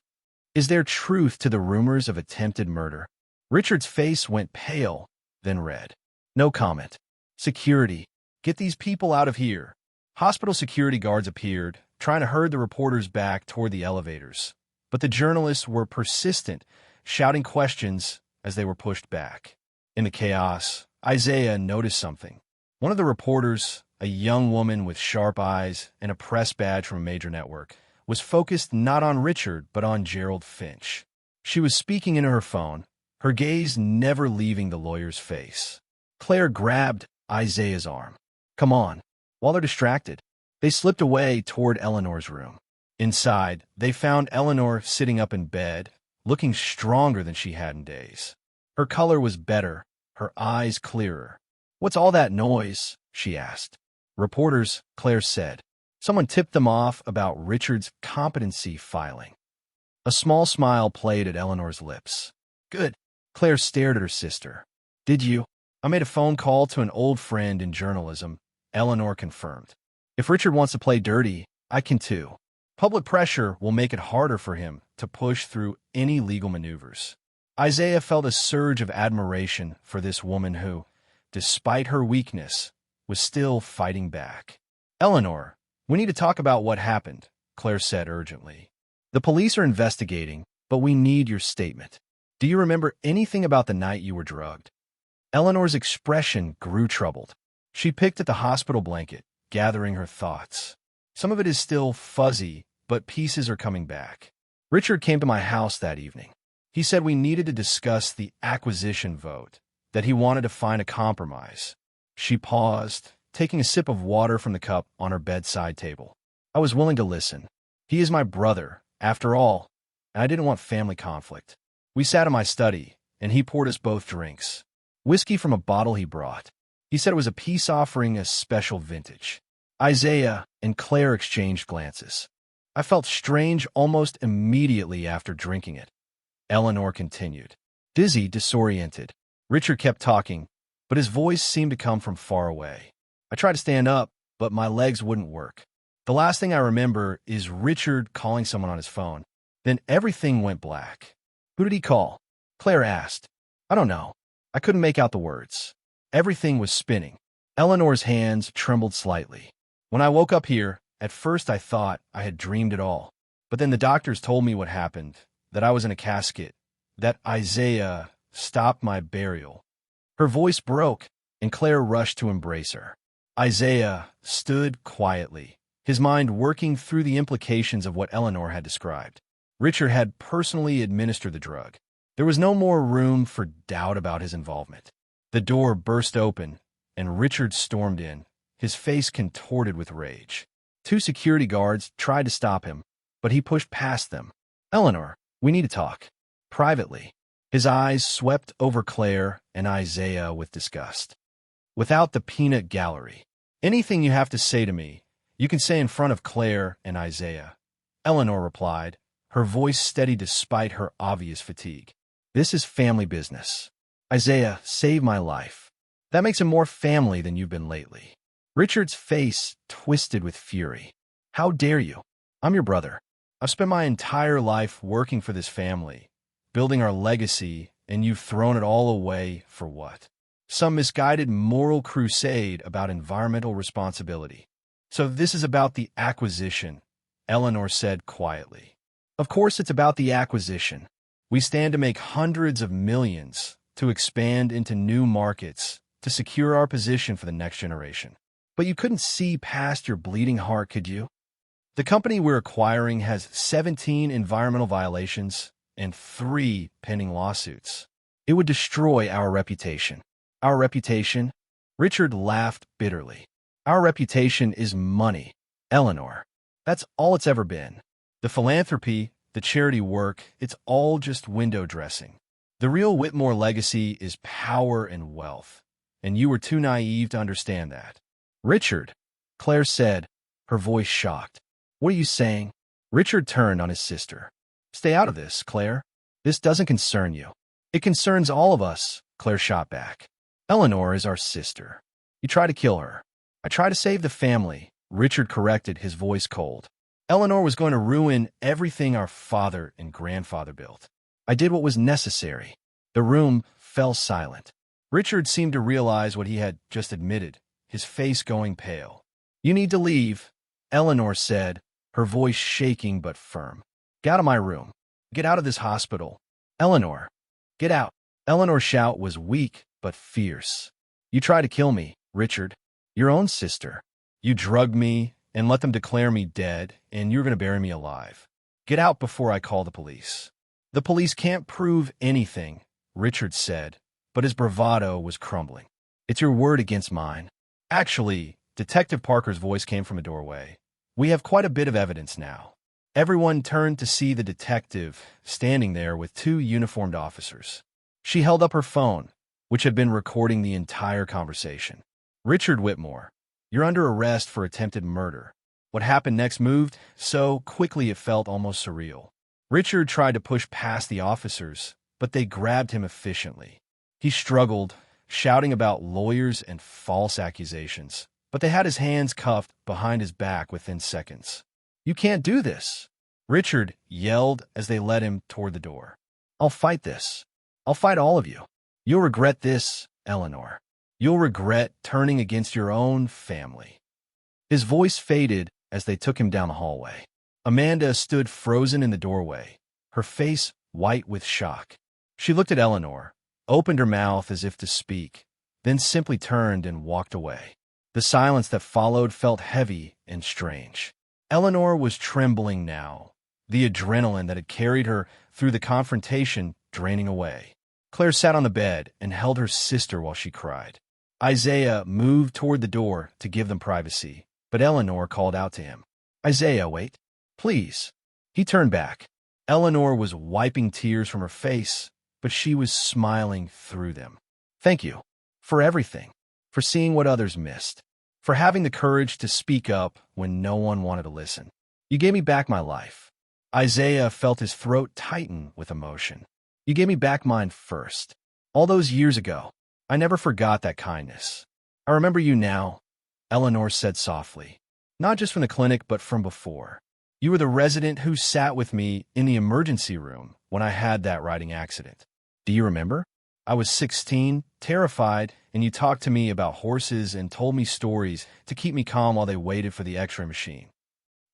Is there truth to the rumors of attempted murder? Richard's face went pale, then red. No comment. Security. Get these people out of here. Hospital security guards appeared, trying to herd the reporters back toward the elevators. But the journalists were persistent, shouting questions as they were pushed back. In the chaos, Isaiah noticed something. One of the reporters, a young woman with sharp eyes and a press badge from a major network, was focused not on Richard but on Gerald Finch. She was speaking into her phone, her gaze never leaving the lawyer's face. Claire grabbed Isaiah's arm. Come on. While they're distracted, they slipped away toward Eleanor's room. Inside, they found Eleanor sitting up in bed, looking stronger than she had in days. Her color was better, her eyes clearer. What's all that noise? She asked. Reporters, Claire said. Someone tipped them off about Richard's competency filing. A small smile played at Eleanor's lips. Good. Claire stared at her sister. Did you? I made a phone call to an old friend in journalism, Eleanor confirmed. If Richard wants to play dirty, I can too. Public pressure will make it harder for him to push through any legal maneuvers. Isaiah felt a surge of admiration for this woman who, despite her weakness, was still fighting back. Eleanor, we need to talk about what happened, Claire said urgently. The police are investigating, but we need your statement. Do you remember anything about the night you were drugged? Eleanor's expression grew troubled. She picked at the hospital blanket, gathering her thoughts. Some of it is still fuzzy, but pieces are coming back. Richard came to my house that evening. He said we needed to discuss the acquisition vote, that he wanted to find a compromise. She paused, taking a sip of water from the cup on her bedside table. I was willing to listen. He is my brother, after all, and I didn't want family conflict. We sat in my study, and he poured us both drinks. Whiskey from a bottle he brought. He said it was a peace offering, a special vintage. Isaiah and Claire exchanged glances. I felt strange almost immediately after drinking it. Eleanor continued. Dizzy, disoriented. Richard kept talking, but his voice seemed to come from far away. I tried to stand up, but my legs wouldn't work. The last thing I remember is Richard calling someone on his phone. Then everything went black. Who did he call? Claire asked. I don't know. I couldn't make out the words. Everything was spinning. Eleanor's hands trembled slightly. When I woke up here, at first I thought I had dreamed it all. But then the doctors told me what happened, that I was in a casket, that Isaiah stopped my burial. Her voice broke, and Claire rushed to embrace her. Isaiah stood quietly, his mind working through the implications of what Eleanor had described. Richard had personally administered the drug. There was no more room for doubt about his involvement. The door burst open, and Richard stormed in, his face contorted with rage. Two security guards tried to stop him, but he pushed past them. "Eleanor, we need to talk. Privately." His eyes swept over Claire and Isaiah with disgust. "Without the peanut gallery. Anything you have to say to me, you can say in front of Claire and Isaiah," Eleanor replied, her voice steady despite her obvious fatigue. "This is family business. Isaiah, save my life. That makes him more family than you've been lately." Richard's face twisted with fury. "How dare you? I'm your brother. I've spent my entire life working for this family, building our legacy, and you've thrown it all away for what? Some misguided moral crusade about environmental responsibility. So this is about the acquisition," Eleanor said quietly. "Of course it's about the acquisition. We stand to make hundreds of millions, to expand into new markets, to secure our position for the next generation. But you couldn't see past your bleeding heart, could you? The company we're acquiring has 17 environmental violations and 3 pending lawsuits. It would destroy our reputation." "Our reputation?" Richard laughed bitterly. "Our reputation is money, Eleanor. That's all it's ever been. The philanthropy, the charity work, it's all just window dressing. The real Whitmore legacy is power and wealth, and you were too naive to understand that." "Richard," Claire said, her voice shocked. "What are you saying?" Richard turned on his sister. "Stay out of this, Claire. This doesn't concern you." "It concerns all of us," Claire shot back. "Eleanor is our sister. You try to kill her. I try to save the family," Richard corrected, his voice cold. "Eleanor was going to ruin everything our father and grandfather built. I did what was necessary." The room fell silent. Richard seemed to realize what he had just admitted, his face going pale. "You need to leave," Eleanor said, her voice shaking but firm. "Get out of my room. Get out of this hospital. Eleanor, get out." Eleanor's shout was weak but fierce. "You tried to kill me, Richard. Your own sister. You drugged me and let them declare me dead, and you're going to bury me alive. Get out before I call the police." "The police can't prove anything," Richard said, but his bravado was crumbling. "It's your word against mine." "Actually," Detective Parker's voice came from a doorway, "we have quite a bit of evidence now." Everyone turned to see the detective standing there with 2 uniformed officers. She held up her phone, which had been recording the entire conversation. "Richard Whitmore, you're under arrest for attempted murder." What happened next moved so quickly it felt almost surreal. Richard tried to push past the officers, but they grabbed him efficiently. He struggled, shouting about lawyers and false accusations, but they had his hands cuffed behind his back within seconds. "You can't do this," Richard yelled as they led him toward the door. "I'll fight this. I'll fight all of you. You'll regret this, Eleanor. You'll regret turning against your own family." His voice faded as they took him down the hallway. Amanda stood frozen in the doorway, her face white with shock. She looked at Eleanor, opened her mouth as if to speak, then simply turned and walked away. The silence that followed felt heavy and strange. Eleanor was trembling now, the adrenaline that had carried her through the confrontation draining away. Claire sat on the bed and held her sister while she cried. Isaiah moved toward the door to give them privacy, but Eleanor called out to him. "Isaiah, wait. Please." He turned back. Eleanor was wiping tears from her face, but she was smiling through them. "Thank you. For everything. For seeing what others missed. For having the courage to speak up when no one wanted to listen. You gave me back my life." Isaiah felt his throat tighten with emotion. "You gave me back mine first. All those years ago. I never forgot that kindness. I remember you now," Eleanor said softly. "Not just from the clinic, but from before. You were the resident who sat with me in the emergency room when I had that riding accident. Do you remember? I was 16, terrified, and you talked to me about horses and told me stories to keep me calm while they waited for the x-ray machine."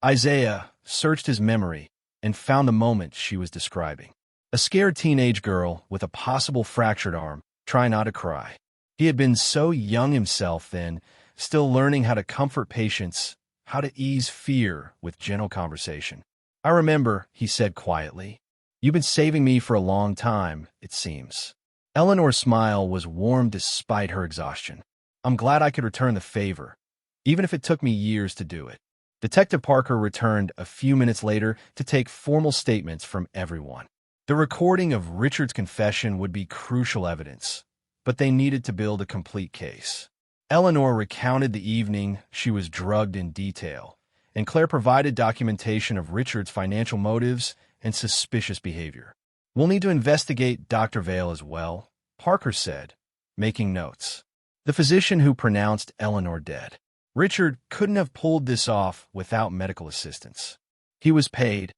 Isaiah searched his memory and found the moment she was describing. A scared teenage girl with a possible fractured arm, trying not to cry. He had been so young himself then, still learning how to comfort patients, how to ease fear with gentle conversation. "I remember," he said quietly. "You've been saving me for a long time, it seems." Eleanor's smile was warm despite her exhaustion. "I'm glad I could return the favor, even if it took me years to do it." Detective Parker returned a few minutes later to take formal statements from everyone. The recording of Richard's confession would be crucial evidence, but they needed to build a complete case. Eleanor recounted the evening she was drugged in detail, and Claire provided documentation of Richard's financial motives and suspicious behavior. "We'll need to investigate Dr. Vale as well," Parker said, making notes. The physician who pronounced Eleanor dead. Richard couldn't have pulled this off without medical assistance. He was paid,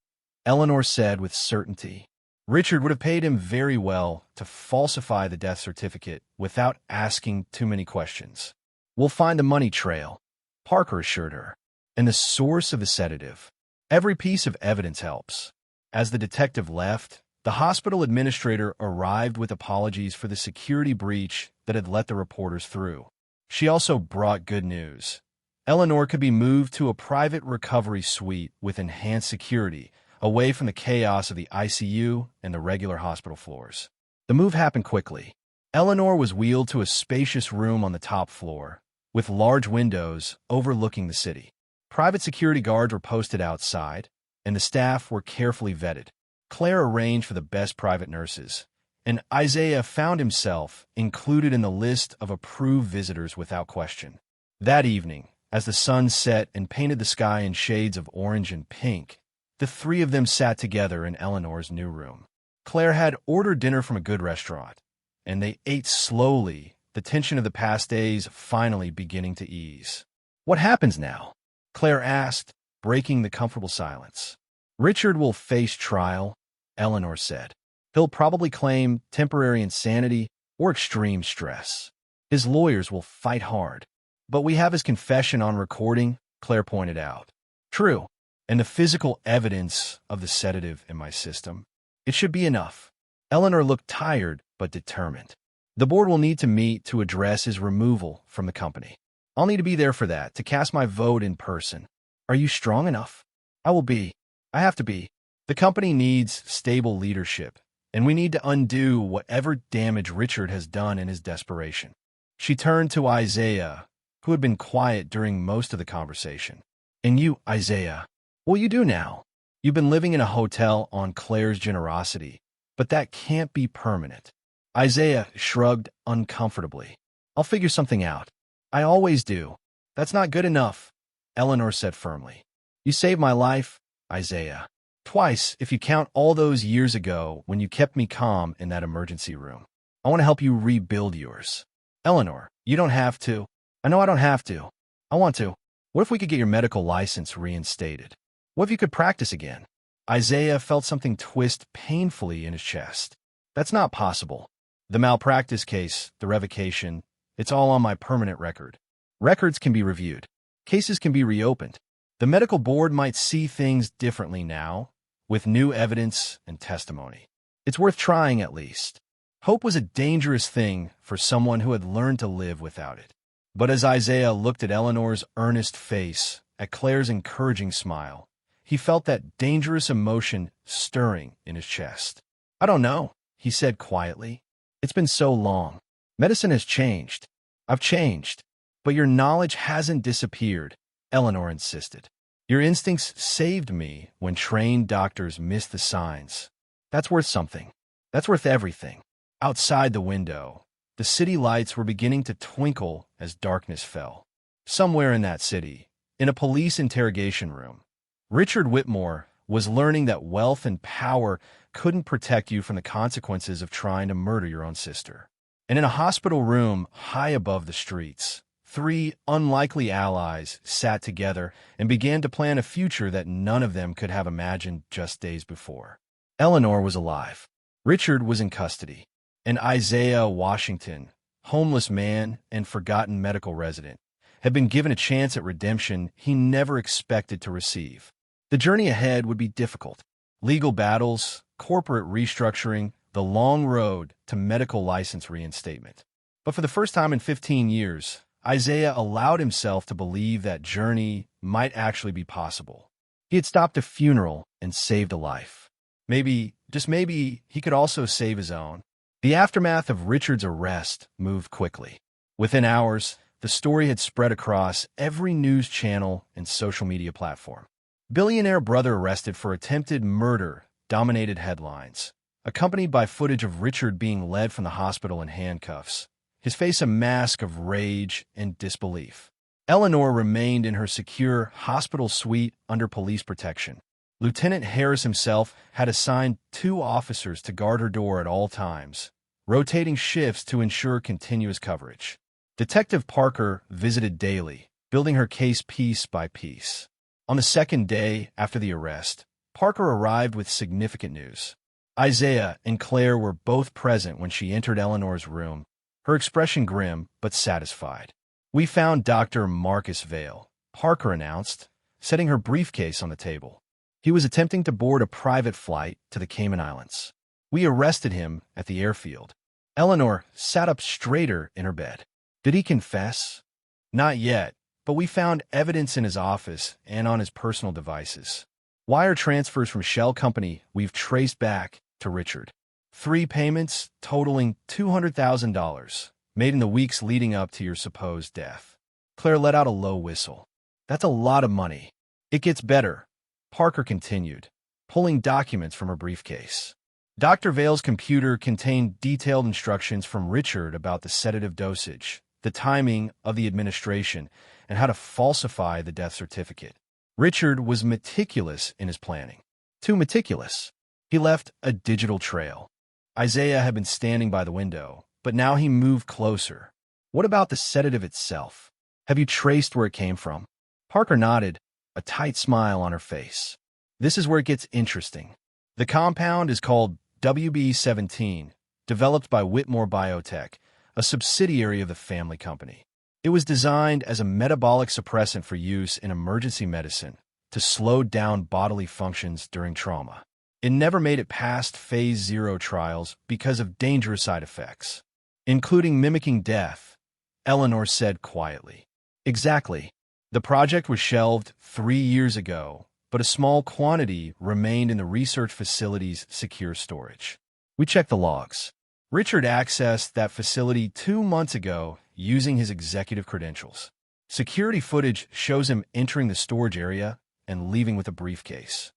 Eleanor said with certainty. Richard would have paid him very well to falsify the death certificate without asking too many questions. "We'll find the money trail," Parker assured her, "and the source of the sedative. Every piece of evidence helps." As the detective left, the hospital administrator arrived with apologies for the security breach that had let the reporters through. She also brought good news. Eleanor could be moved to a private recovery suite with enhanced security, away from the chaos of the ICU and the regular hospital floors. The move happened quickly. Eleanor was wheeled to a spacious room on the top floor, with large windows overlooking the city. Private security guards were posted outside, and the staff were carefully vetted. Claire arranged for the best private nurses, and Isaiah found himself included in the list of approved visitors without question. That evening, as the sun set and painted the sky in shades of orange and pink, the three of them sat together in Eleanor's new room. Claire had ordered dinner from a good restaurant, and they ate slowly, the tension of the past days finally beginning to ease. "What happens now?" Claire asked, breaking the comfortable silence. "Richard will face trial," Eleanor said. "He'll probably claim temporary insanity or extreme stress. His lawyers will fight hard. But we have his confession on recording," Claire pointed out. "True, and the physical evidence of the sedative in my system. It should be enough." Eleanor looked tired but determined. "The board will need to meet to address his removal from the company. I'll need to be there for that, to cast my vote in person. Are you strong enough?" "I will be. I have to be. The company needs stable leadership, and we need to undo whatever damage Richard has done in his desperation." She turned to Isaiah, who had been quiet during most of the conversation. "And you, Isaiah, what will you do now? You've been living in a hotel on Claire's generosity, but that can't be permanent." Isaiah shrugged uncomfortably. "I'll figure something out. I always do." "That's not good enough," Eleanor said firmly. "You saved my life, Isaiah. Twice, if you count all those years ago when you kept me calm in that emergency room. I want to help you rebuild yours." "Eleanor, you don't have to." "I know I don't have to. I want to. What if we could get your medical license reinstated? What if you could practice again?" Isaiah felt something twist painfully in his chest. "That's not possible. The malpractice case, the revocation, it's all on my permanent record. Records can be reviewed. Cases can be reopened. The medical board might see things differently now, with new evidence and testimony. It's worth trying at least." Hope was a dangerous thing for someone who had learned to live without it. But as Isaiah looked at Eleanor's earnest face, at Claire's encouraging smile, he felt that dangerous emotion stirring in his chest. "I don't know," he said quietly. "It's been so long. Medicine has changed. I've changed. But your knowledge hasn't disappeared," Eleanor insisted. "Your instincts saved me when trained doctors missed the signs. That's worth something. That's worth everything." Outside the window, the city lights were beginning to twinkle as darkness fell. Somewhere in that city, in a police interrogation room, Richard Whitmore was learning that wealth and power couldn't protect you from the consequences of trying to murder your own sister. And in a hospital room high above the streets, three unlikely allies sat together and began to plan a future that none of them could have imagined just days before. Eleanor was alive. Richard was in custody. And Isaiah Washington, homeless man and forgotten medical resident, had been given a chance at redemption he never expected to receive. The journey ahead would be difficult. Legal battles, corporate restructuring, the long road to medical license reinstatement. But for the first time in 15 years, Isaiah allowed himself to believe that journey might actually be possible. He had stopped a funeral and saved a life. Maybe, just maybe, he could also save his own. The aftermath of Richard's arrest moved quickly. Within hours, the story had spread across every news channel and social media platform. Billionaire brother arrested for attempted murder dominated headlines, accompanied by footage of Richard being led from the hospital in handcuffs, his face a mask of rage and disbelief. Eleanor remained in her secure hospital suite under police protection. Lieutenant Harris himself had assigned 2 officers to guard her door at all times, rotating shifts to ensure continuous coverage. Detective Parker visited daily, building her case piece by piece. On the second day after the arrest, Parker arrived with significant news. Isaiah and Claire were both present when she entered Eleanor's room, her expression grim but satisfied. "We found Dr. Marcus Vale," Parker announced, setting her briefcase on the table. "He was attempting to board a private flight to the Cayman Islands. We arrested him at the airfield." Eleanor sat up straighter in her bed. "Did he confess?" "Not yet, but we found evidence in his office and on his personal devices. Wire transfers from shell company we've traced back to Richard. 3 payments totaling $200,000 made in the weeks leading up to your supposed death." Claire let out a low whistle. "That's a lot of money." "It gets better," Parker continued, pulling documents from her briefcase. Dr. Vale's computer contained detailed instructions from Richard about the sedative dosage, the timing of the administration, and how to falsify the death certificate. Richard was meticulous in his planning. Too meticulous. He left a digital trail. Isaiah had been standing by the window, but now he moved closer. "What about the sedative itself? Have you traced where it came from?" Parker nodded, a tight smile on her face. "This is where it gets interesting. The compound is called WB17, developed by Whitmore Biotech, a subsidiary of the family company. It was designed as a metabolic suppressant for use in emergency medicine to slow down bodily functions during trauma. It never made it past Phase 0 trials because of dangerous side effects, including mimicking death," Eleanor said quietly. "Exactly. The project was shelved 3 years ago, but a small quantity remained in the research facility's secure storage. We checked the logs. Richard accessed that facility 2 months ago using his executive credentials. Security footage shows him entering the storage area and leaving with a briefcase."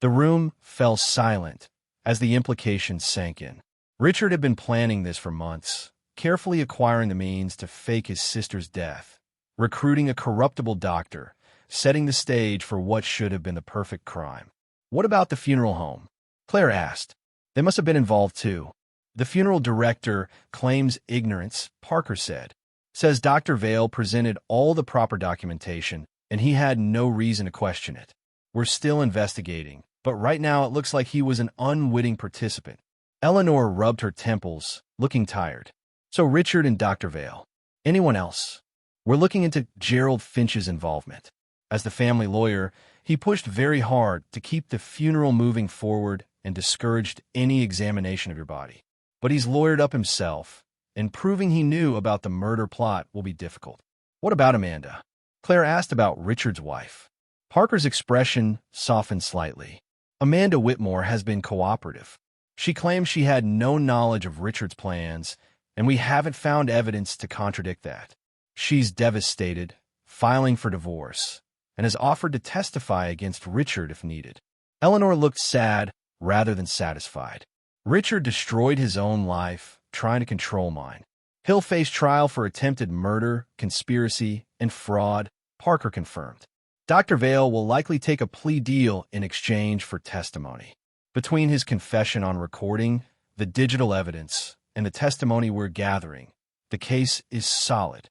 The room fell silent as the implications sank in. Richard had been planning this for months, carefully acquiring the means to fake his sister's death, recruiting a corruptible doctor, setting the stage for what should have been the perfect crime. "What about the funeral home?" Claire asked. "They must have been involved too." "The funeral director claims ignorance," Parker said. "Says Dr. Vale presented all the proper documentation, and he had no reason to question it. We're still investigating, but right now it looks like he was an unwitting participant." Eleanor rubbed her temples, looking tired. "So Richard and Dr. Vale. Anyone else?" "We're looking into Gerald Finch's involvement. As the family lawyer, he pushed very hard to keep the funeral moving forward and discouraged any examination of your body. But he's lawyered up himself, and proving he knew about the murder plot will be difficult." "What about Amanda?" Claire asked about Richard's wife. Parker's expression softened slightly. "Amanda Whitmore has been cooperative. She claims she had no knowledge of Richard's plans, and we haven't found evidence to contradict that. She's devastated, filing for divorce, and has offered to testify against Richard if needed." Eleanor looked sad rather than satisfied. "Richard destroyed his own life, trying to control mine. He'll face trial for attempted murder, conspiracy, and fraud," Parker confirmed. "Dr. Vale will likely take a plea deal in exchange for testimony. Between his confession on recording, the digital evidence, and the testimony we're gathering, the case is solid."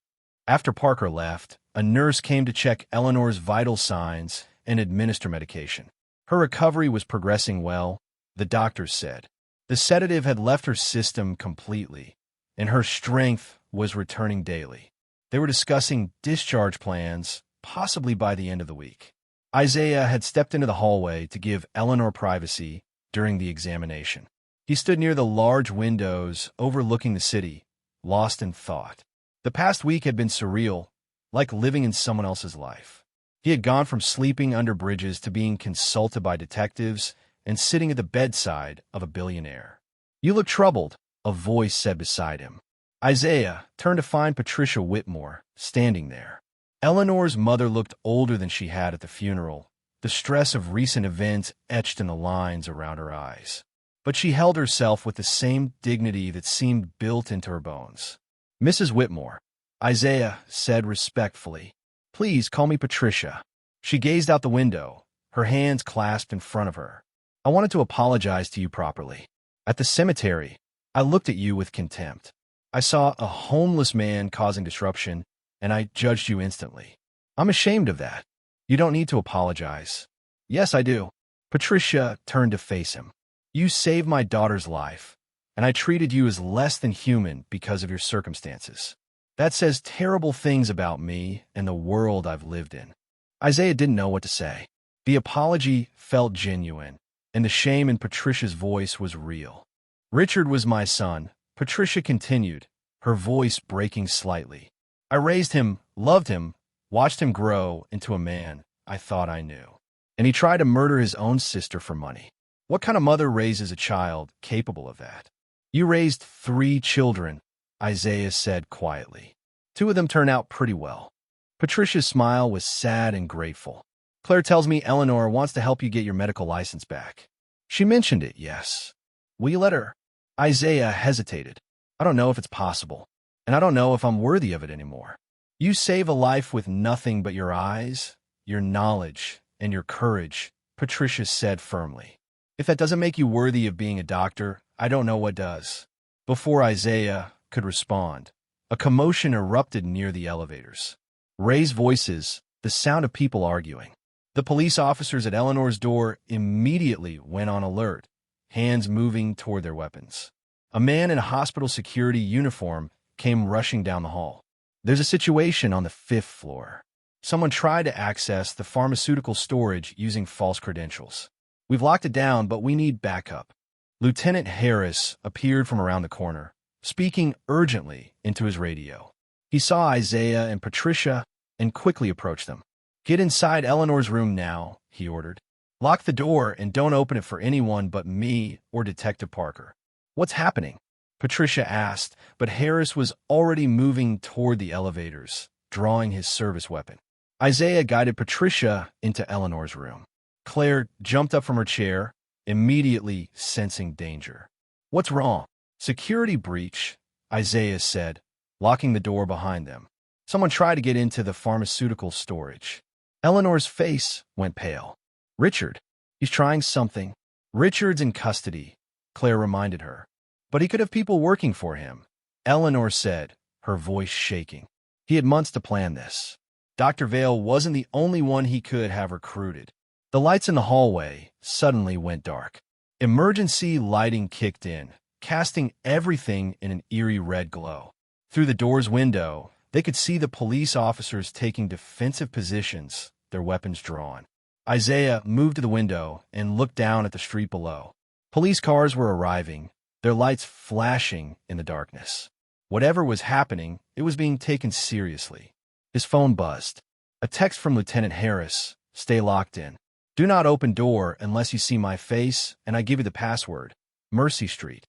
After Parker left, a nurse came to check Eleanor's vital signs and administer medication. Her recovery was progressing well, the doctors said. The sedative had left her system completely, and her strength was returning daily. They were discussing discharge plans, possibly by the end of the week. Isaiah had stepped into the hallway to give Eleanor privacy during the examination. He stood near the large windows overlooking the city, lost in thought. The past week had been surreal, like living in someone else's life. He had gone from sleeping under bridges to being consulted by detectives and sitting at the bedside of a billionaire. "You look troubled," a voice said beside him. Isaiah turned to find Patricia Whitmore standing there. Eleanor's mother looked older than she had at the funeral, the stress of recent events etched in the lines around her eyes. But she held herself with the same dignity that seemed built into her bones. "Mrs. Whitmore," Isaiah said respectfully, "please call me Patricia." She gazed out the window, her hands clasped in front of her. "I wanted to apologize to you properly. At the cemetery, I looked at you with contempt. I saw a homeless man causing disruption, and I judged you instantly. I'm ashamed of that. You don't need to apologize." "Yes, I do." Patricia turned to face him. "You saved my daughter's life, and I treated you as less than human because of your circumstances. That says terrible things about me and the world I've lived in." Isaiah didn't know what to say. The apology felt genuine, and the shame in Patricia's voice was real. "Richard was my son," Patricia continued, her voice breaking slightly. "I raised him, loved him, watched him grow into a man I thought I knew. And he tried to murder his own sister for money. What kind of mother raises a child capable of that?" "You raised 3 children," Isaiah said quietly. "2 of them turned out pretty well." Patricia's smile was sad and grateful. "Claire tells me Eleanor wants to help you get your medical license back." "She mentioned it, yes. Will you let her?" Isaiah hesitated. "I don't know if it's possible, and I don't know if I'm worthy of it anymore." "You save a life with nothing but your eyes, your knowledge, and your courage," Patricia said firmly. "If that doesn't make you worthy of being a doctor, I don't know what does." Before Isaiah could respond, a commotion erupted near the elevators. Raised voices, the sound of people arguing. The police officers at Eleanor's door immediately went on alert, hands moving toward their weapons. A man in a hospital security uniform came rushing down the hall. "There's a situation on the 5th floor. Someone tried to access the pharmaceutical storage using false credentials. We've locked it down, but we need backup." Lieutenant Harris appeared from around the corner, speaking urgently into his radio. He saw Isaiah and Patricia and quickly approached them. "Get inside Eleanor's room now," he ordered. "Lock the door and don't open it for anyone but me or Detective Parker." "What's happening?" Patricia asked, but Harris was already moving toward the elevators, drawing his service weapon. Isaiah guided Patricia into Eleanor's room. Claire jumped up from her chair, immediately sensing danger. "What's wrong?" "Security breach," Isaiah said, locking the door behind them. "Someone tried to get into the pharmaceutical storage." Eleanor's face went pale. "Richard, he's trying something." "Richard's in custody," Claire reminded her. "But he could have people working for him," Eleanor said, her voice shaking. "He had months to plan this. Dr. Vale wasn't the only one he could have recruited." The lights in the hallway suddenly went dark. Emergency lighting kicked in, casting everything in an eerie red glow. Through the door's window, they could see the police officers taking defensive positions, their weapons drawn. Isaiah moved to the window and looked down at the street below. Police cars were arriving, their lights flashing in the darkness. Whatever was happening, it was being taken seriously. His phone buzzed. A text from Lieutenant Harris: "Stay locked in. Do not open door unless you see my face and I give you the password. Mercy Street."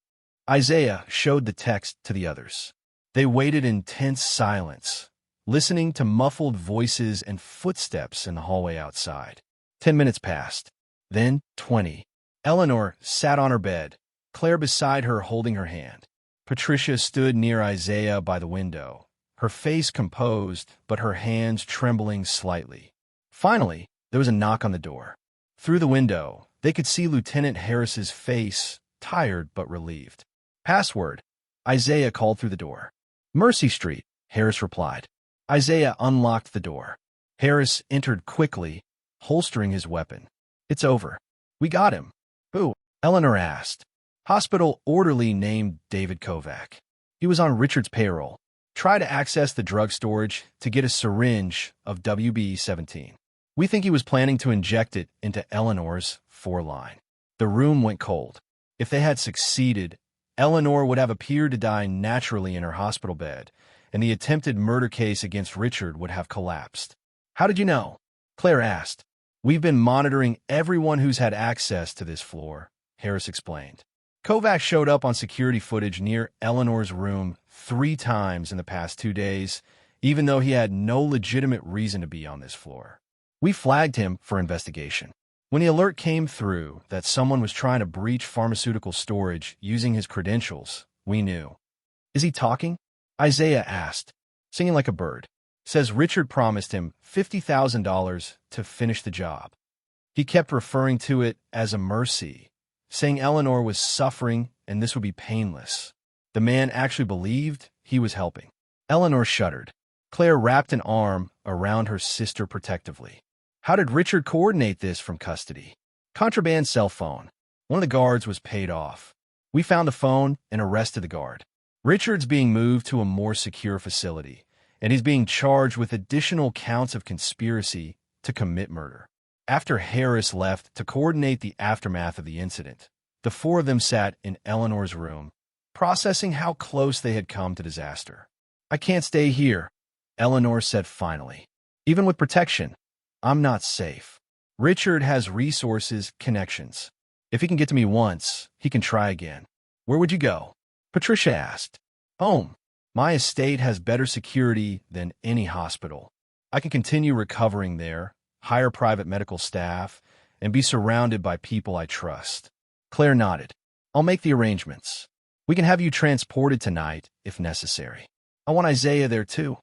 Isaiah showed the text to the others. They waited in tense silence, listening to muffled voices and footsteps in the hallway outside. 10 minutes passed. Then 20. Eleanor sat on her bed, Claire beside her holding her hand. Patricia stood near Isaiah by the window, her face composed but her hands trembling slightly. Finally, there was a knock on the door. Through the window, they could see Lieutenant Harris's face, tired but relieved. "Password," Isaiah called through the door. "Mercy Street," Harris replied. Isaiah unlocked the door. Harris entered quickly, holstering his weapon. "It's over. We got him." "Who?" Eleanor asked. "Hospital orderly named David Kovac. He was on Richard's payroll. Tried to access the drug storage to get a syringe of WB-17. We think he was planning to inject it into Eleanor's foreline." The room went cold. If they had succeeded, Eleanor would have appeared to die naturally in her hospital bed, and the attempted murder case against Richard would have collapsed. "How did you know?" Claire asked. "We've been monitoring everyone who's had access to this floor," Harris explained. Kovac showed up on security footage near Eleanor's room 3 times in the past 2 days, even though he had no legitimate reason to be on this floor. "We flagged him for investigation. When the alert came through that someone was trying to breach pharmaceutical storage using his credentials, we knew." "Is he talking?" Isaiah asked. "Singing like a bird. Says Richard promised him $50,000 to finish the job. He kept referring to it as a mercy, saying Eleanor was suffering and this would be painless. The man actually believed he was helping." Eleanor shuddered. Claire wrapped an arm around her sister protectively. "How did Richard coordinate this from custody?" "Contraband cell phone. One of the guards was paid off. We found the phone and arrested the guard. Richard's being moved to a more secure facility, and he's being charged with additional counts of conspiracy to commit murder." After Harris left to coordinate the aftermath of the incident, the 4 of them sat in Eleanor's room, processing how close they had come to disaster. "I can't stay here," Eleanor said finally. "Even with protection, I'm not safe. Richard has resources, connections. If he can get to me once, he can try again." "Where would you go?" Patricia asked. "Home. My estate has better security than any hospital. I can continue recovering there, hire private medical staff, and be surrounded by people I trust." Claire nodded. "I'll make the arrangements. We can have you transported tonight, if necessary." "I want Isaiah there too,"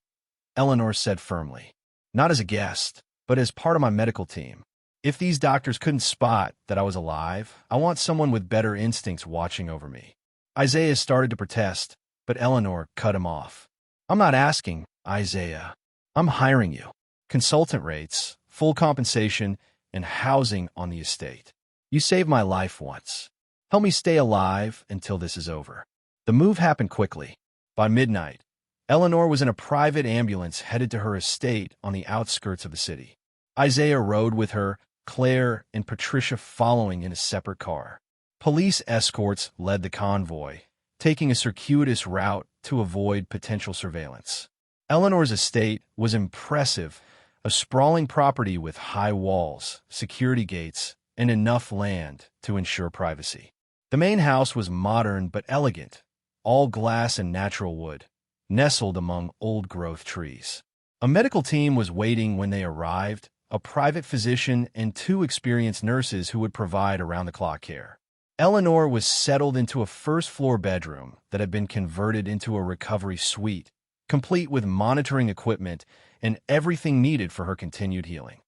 Eleanor said firmly. "Not as a guest, but as part of my medical team. If these doctors couldn't spot that I was alive, I want someone with better instincts watching over me." Isaiah started to protest, but Eleanor cut him off. "I'm not asking, Isaiah. I'm hiring you. Consultant rates, full compensation, and housing on the estate. You saved my life once. Help me stay alive until this is over." The move happened quickly. By midnight, Eleanor was in a private ambulance headed to her estate on the outskirts of the city. Isaiah rode with her, Claire and Patricia following in a separate car. Police escorts led the convoy, taking a circuitous route to avoid potential surveillance. Eleanor's estate was impressive, a sprawling property with high walls, security gates, and enough land to ensure privacy. The main house was modern but elegant, all glass and natural wood, nestled among old-growth trees. A medical team was waiting when they arrived, a private physician and 2 experienced nurses who would provide around-the-clock care. Eleanor was settled into a first-floor bedroom that had been converted into a recovery suite, complete with monitoring equipment and everything needed for her continued healing.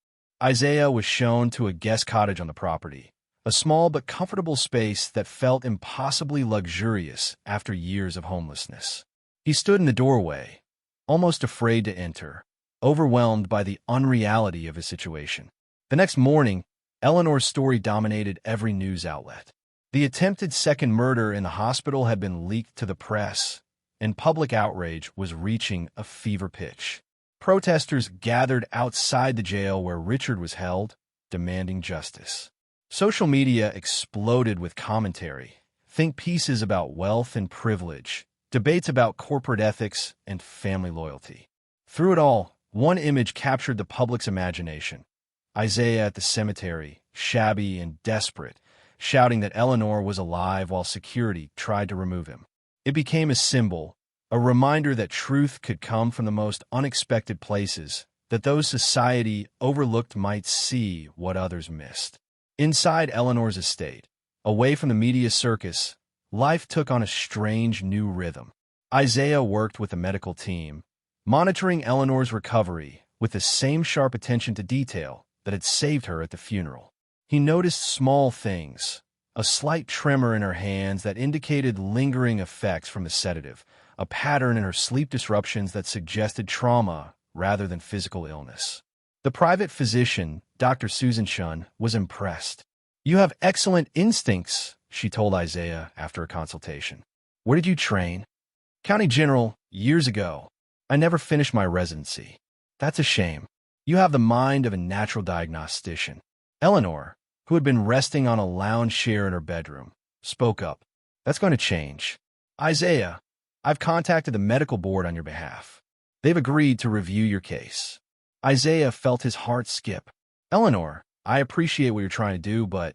Isaiah was shown to a guest cottage on the property, a small but comfortable space that felt impossibly luxurious after years of homelessness. He stood in the doorway, almost afraid to enter, overwhelmed by the unreality of his situation. The next morning, Eleanor's story dominated every news outlet. The attempted second murder in the hospital had been leaked to the press, and public outrage was reaching a fever pitch. Protesters gathered outside the jail where Richard was held, demanding justice. Social media exploded with commentary, think pieces about wealth and privilege, debates about corporate ethics and family loyalty. Through it all, one image captured the public's imagination. Isaiah at the cemetery, shabby and desperate, shouting that Eleanor was alive while security tried to remove him. It became a symbol, a reminder that truth could come from the most unexpected places, that those society overlooked might see what others missed. Inside Eleanor's estate, away from the media circus, life took on a strange new rhythm. Isaiah worked with the medical team, monitoring Eleanor's recovery with the same sharp attention to detail that had saved her at the funeral. He noticed small things, a slight tremor in her hands that indicated lingering effects from the sedative, a pattern in her sleep disruptions that suggested trauma rather than physical illness. The private physician, Dr. Susan Shun, was impressed. "You have excellent instincts," she told Isaiah after a consultation. "Where did you train?" "County General, years ago. I never finished my residency." "That's a shame. You have the mind of a natural diagnostician." Eleanor, who had been resting on a lounge chair in her bedroom, spoke up. That's going to change. Isaiah, I've contacted the medical board on your behalf. They've agreed to review your case. Isaiah felt his heart skip. Eleanor, I appreciate what you're trying to do, but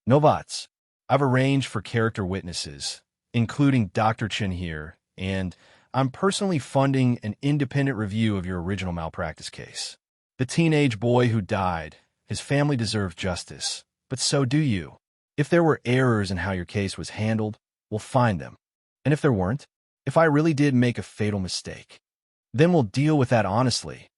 no buts. I've arranged for character witnesses, including Dr. Chin here, and I'm personally funding an independent review of your original malpractice case. The teenage boy who died, his family deserves justice, but so do you. If there were errors in how your case was handled, we'll find them. And if there weren't, if I really did make a fatal mistake, then we'll deal with that honestly,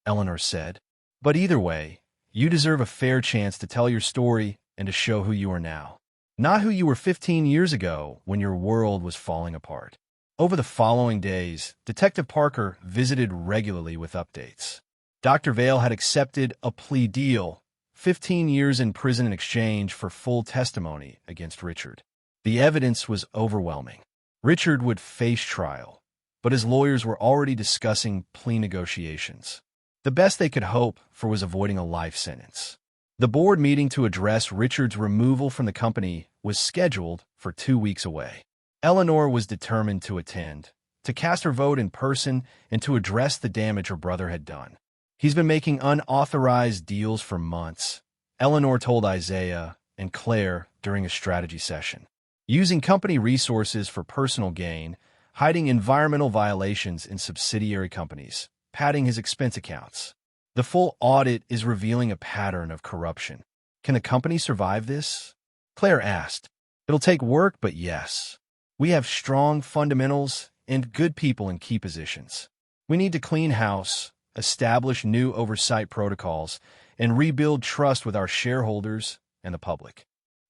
Eleanor said. But either way, you deserve a fair chance to tell your story and to show who you are now. Not who you were 15 years ago when your world was falling apart. Over the following days, Detective Parker visited regularly with updates. Dr. Vale had accepted a plea deal, 15 years in prison in exchange for full testimony against Richard. The evidence was overwhelming. Richard would face trial, but his lawyers were already discussing plea negotiations. The best they could hope for was avoiding a life sentence. The board meeting to address Richard's removal from the company was scheduled for 2 weeks away. Eleanor was determined to attend, to cast her vote in person, and to address the damage her brother had done. He's been making unauthorized deals for months, Eleanor told Isaiah and Claire during a strategy session. Using company resources for personal gain, hiding environmental violations in subsidiary companies, padding his expense accounts. The full audit is revealing a pattern of corruption. Can the company survive this? Claire asked. It'll take work, but yes. We have strong fundamentals and good people in key positions. We need to clean house, establish new oversight protocols, and rebuild trust with our shareholders and the public.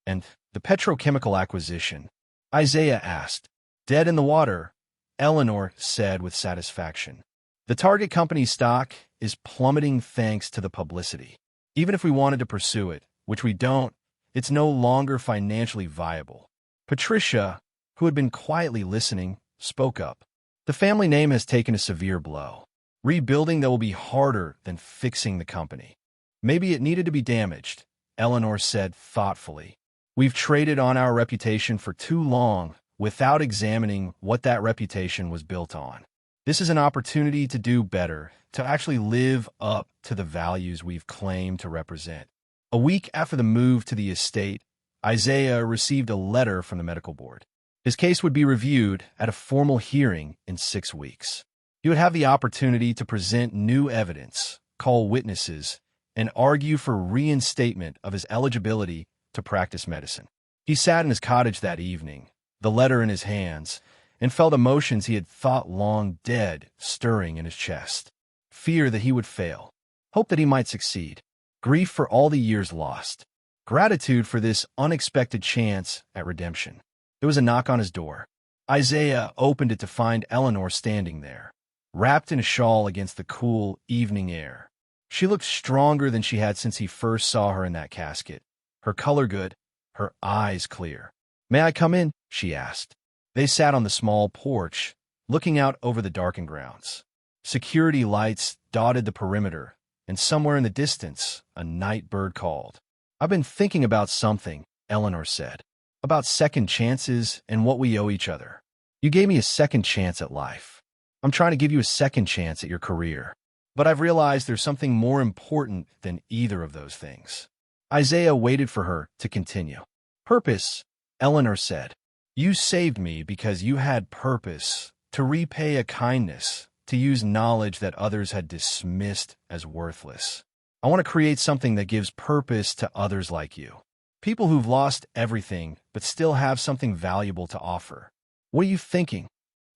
And the petrochemical acquisition, Isaiah asked. Dead in the water, Eleanor said with satisfaction. The target company's stock is plummeting thanks to the publicity. Even if we wanted to pursue it, which we don't, it's no longer financially viable. Patricia, who had been quietly listening, spoke up. The family name has taken a severe blow. Rebuilding that will be harder than fixing the company. Maybe it needed to be damaged, Eleanor said thoughtfully. We've traded on our reputation for too long without examining what that reputation was built on. This is an opportunity to do better, to actually live up to the values we've claimed to represent. A week after the move to the estate, Isaiah received a letter from the medical board. His case would be reviewed at a formal hearing in 6 weeks. He would have the opportunity to present new evidence, call witnesses, and argue for reinstatement of his eligibility to practice medicine. He sat in his cottage that evening, the letter in his hands, and felt emotions he had thought long dead stirring in his chest. Fear that he would fail, hope that he might succeed, grief for all the years lost, gratitude for this unexpected chance at redemption. There was a knock on his door. Isaiah opened it to find Eleanor standing there, wrapped in a shawl against the cool evening air. She looked stronger than she had since he first saw her in that casket, her color good, her eyes clear. May I come in? She asked. They sat on the small porch, looking out over the darkened grounds. Security lights dotted the perimeter, and somewhere in the distance, a night bird called. I've been thinking about something, Eleanor said, about second chances and what we owe each other. You gave me a second chance at life. I'm trying to give you a second chance at your career. But I've realized there's something more important than either of those things. Isaiah waited for her to continue. Purpose, Eleanor said. You saved me because you had purpose, to repay a kindness, to use knowledge that others had dismissed as worthless. I want to create something that gives purpose to others like you. People who've lost everything but still have something valuable to offer. What are you thinking?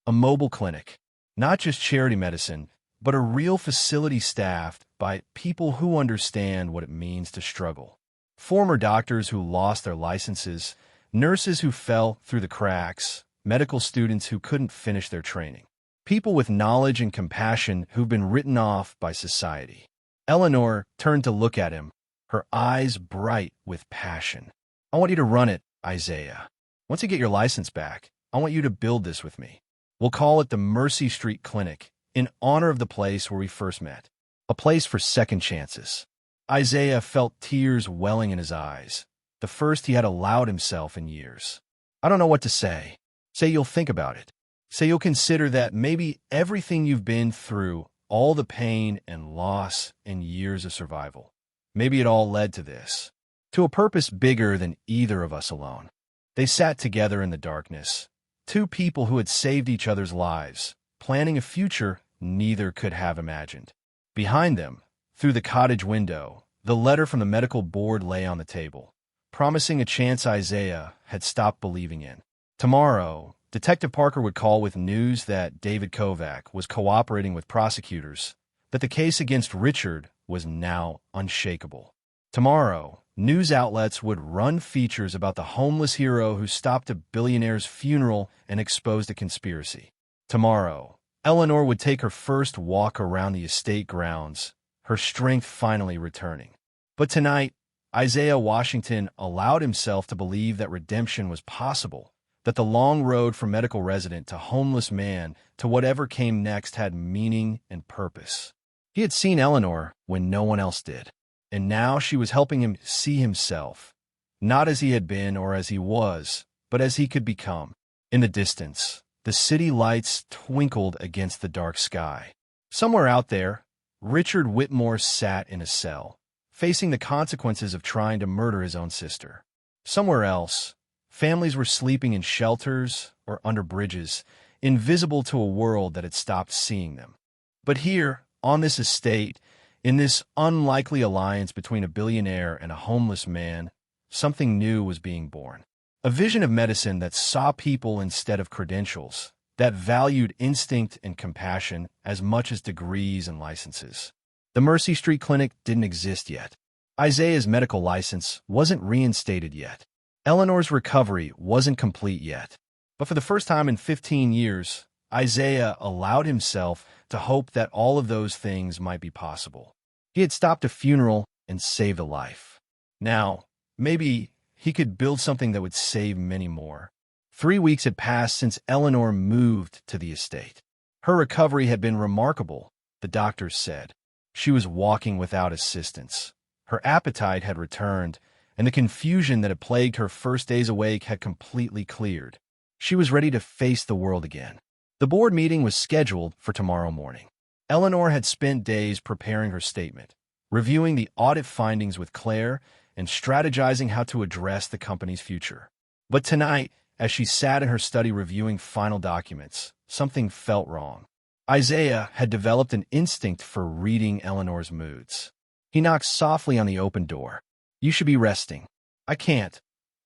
A mobile clinic. Not just charity medicine, but a real facility staffed by people who understand what it means to struggle. Former doctors who lost their licenses, nurses who fell through the cracks, medical students who couldn't finish their training. People with knowledge and compassion who've been written off by society. Eleanor turned to look at him, her eyes bright with passion. I want you to run it, Isaiah. Once you get your license back, I want you to build this with me. We'll call it the Mercy Street Clinic, in honor of the place where we first met. A place for second chances. Isaiah felt tears welling in his eyes, the first he had allowed himself in years. I don't know what to say. Say you'll think about it. Say you'll consider that maybe everything you've been through, all the pain and loss and years of survival, maybe it all led to this, to a purpose bigger than either of us alone. They sat together in the darkness, two people who had saved each other's lives, planning a future neither could have imagined. Behind them, through the cottage window, the letter from the medical board lay on the table, promising a chance Isaiah had stopped believing in. Tomorrow, Detective Parker would call with news that David Kovac was cooperating with prosecutors, that the case against Richard was now unshakable. Tomorrow, news outlets would run features about the homeless hero who stopped a billionaire's funeral and exposed a conspiracy. Tomorrow, Eleanor would take her first walk around the estate grounds, her strength finally returning. But tonight, Isaiah Washington allowed himself to believe that redemption was possible, that the long road from medical resident to homeless man to whatever came next had meaning and purpose. He had seen Eleanor when no one else did, and now she was helping him see himself, not as he had been or as he was, but as he could become. In the distance, the city lights twinkled against the dark sky. Somewhere out there, Richard Whitmore sat in a cell, facing the consequences of trying to murder his own sister. Somewhere else, families were sleeping in shelters or under bridges, invisible to a world that had stopped seeing them. But here, on this estate, in this unlikely alliance between a billionaire and a homeless man, something new was being born. A vision of medicine that saw people instead of credentials, that valued instinct and compassion as much as degrees and licenses. The Mercy Street Clinic didn't exist yet. Isaiah's medical license wasn't reinstated yet. Eleanor's recovery wasn't complete yet. But for the first time in 15 years, Isaiah allowed himself to hope that all of those things might be possible. He had stopped a funeral and saved a life. Now, maybe he could build something that would save many more. 3 weeks had passed since Eleanor moved to the estate. Her recovery had been remarkable, the doctors said. She was walking without assistance. Her appetite had returned, and the confusion that had plagued her first days awake had completely cleared. She was ready to face the world again. The board meeting was scheduled for tomorrow morning. Eleanor had spent days preparing her statement, reviewing the audit findings with Claire, and strategizing how to address the company's future. But tonight, as she sat in her study reviewing final documents, something felt wrong. Isaiah had developed an instinct for reading Eleanor's moods. He knocked softly on the open door. "You should be resting." "I can't,"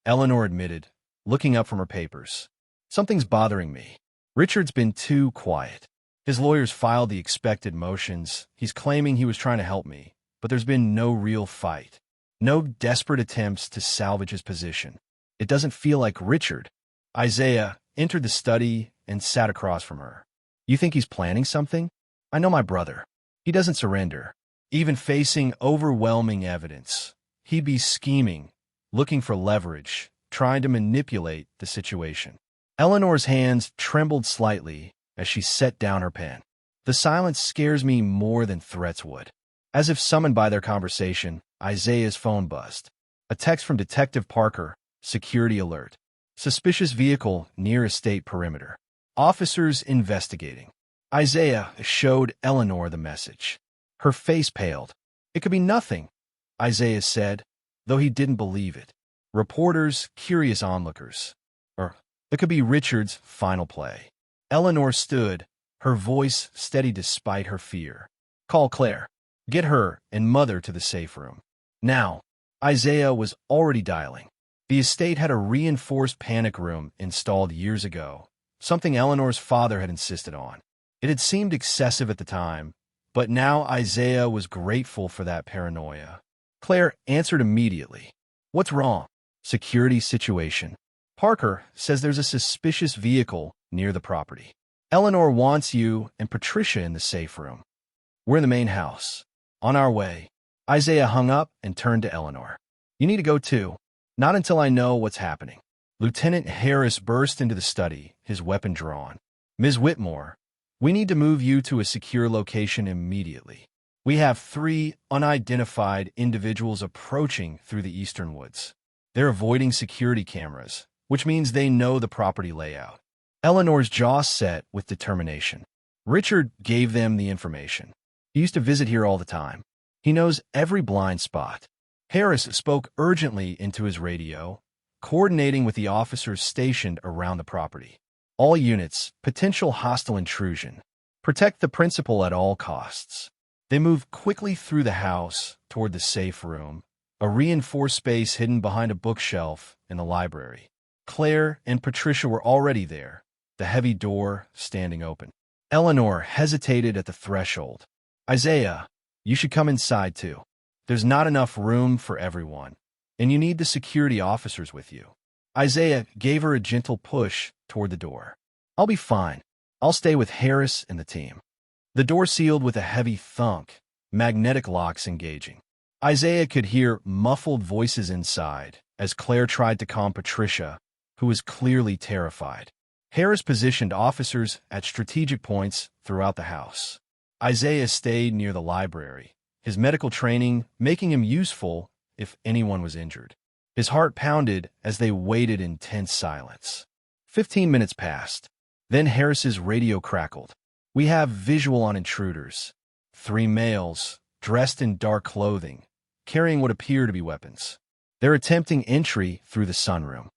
Eleanor admitted, looking up from her papers. "Something's bothering me. Richard's been too quiet. His lawyers filed the expected motions. He's claiming he was trying to help me, but there's been no real fight. No desperate attempts to salvage his position. It doesn't feel like Richard." Isaiah entered the study and sat across from her. "You think he's planning something? I know my brother. He doesn't surrender. Even facing overwhelming evidence, he'd be scheming, looking for leverage, trying to manipulate the situation." Eleanor's hands trembled slightly as she set down her pen. "The silence scares me more than threats would." As if summoned by their conversation, Isaiah's phone buzzed. A text from Detective Parker, security alert. Suspicious vehicle near estate perimeter. Officers investigating. Isaiah showed Eleanor the message. Her face paled. "It could be nothing," Isaiah said, though he didn't believe it. Reporters, curious onlookers. Or it could be Richard's final play. Eleanor stood, her voice steady despite her fear. "Call Claire. Get her and Mother to the safe room. Now." Isaiah was already dialing. The estate had a reinforced panic room installed years ago, something Eleanor's father had insisted on. It had seemed excessive at the time, but now Isaiah was grateful for that paranoia. Claire answered immediately. "What's wrong?" "Security situation. Parker says there's a suspicious vehicle near the property. Eleanor wants you and Patricia in the safe room. We're in the main house. On our way." Isaiah hung up and turned to Eleanor. "You need to go too." "Not until I know what's happening." Lieutenant Harris burst into the study, his weapon drawn. "Ms. Whitmore, we need to move you to a secure location immediately. We have 3 unidentified individuals approaching through the eastern woods. They're avoiding security cameras, which means they know the property layout. Eleanor's jaw set with determination. Richard gave them the information. He used to visit here all the time. He knows every blind spot. Harris spoke urgently into his radio, coordinating with the officers stationed around the property. All units, potential hostile intrusion. Protect the principal at all costs. They moved quickly through the house toward the safe room, a reinforced space hidden behind a bookshelf in the library. Claire and Patricia were already there, the heavy door standing open. Eleanor hesitated at the threshold. Isaiah, you should come inside too. There's not enough room for everyone, and you need the security officers with you. Isaiah gave her a gentle push toward the door. I'll be fine. I'll stay with Harris and the team. The door sealed with a heavy thunk, magnetic locks engaging. Isaiah could hear muffled voices inside as Claire tried to calm Patricia, who was clearly terrified. Harris positioned officers at strategic points throughout the house. Isaiah stayed near the library, his medical training making him useful if anyone was injured. His heart pounded as they waited in tense silence. 15 minutes passed. Then Harris's radio crackled. We have visual on intruders. 3 males, dressed in dark clothing, carrying what appear to be weapons. They're attempting entry through the sunroom.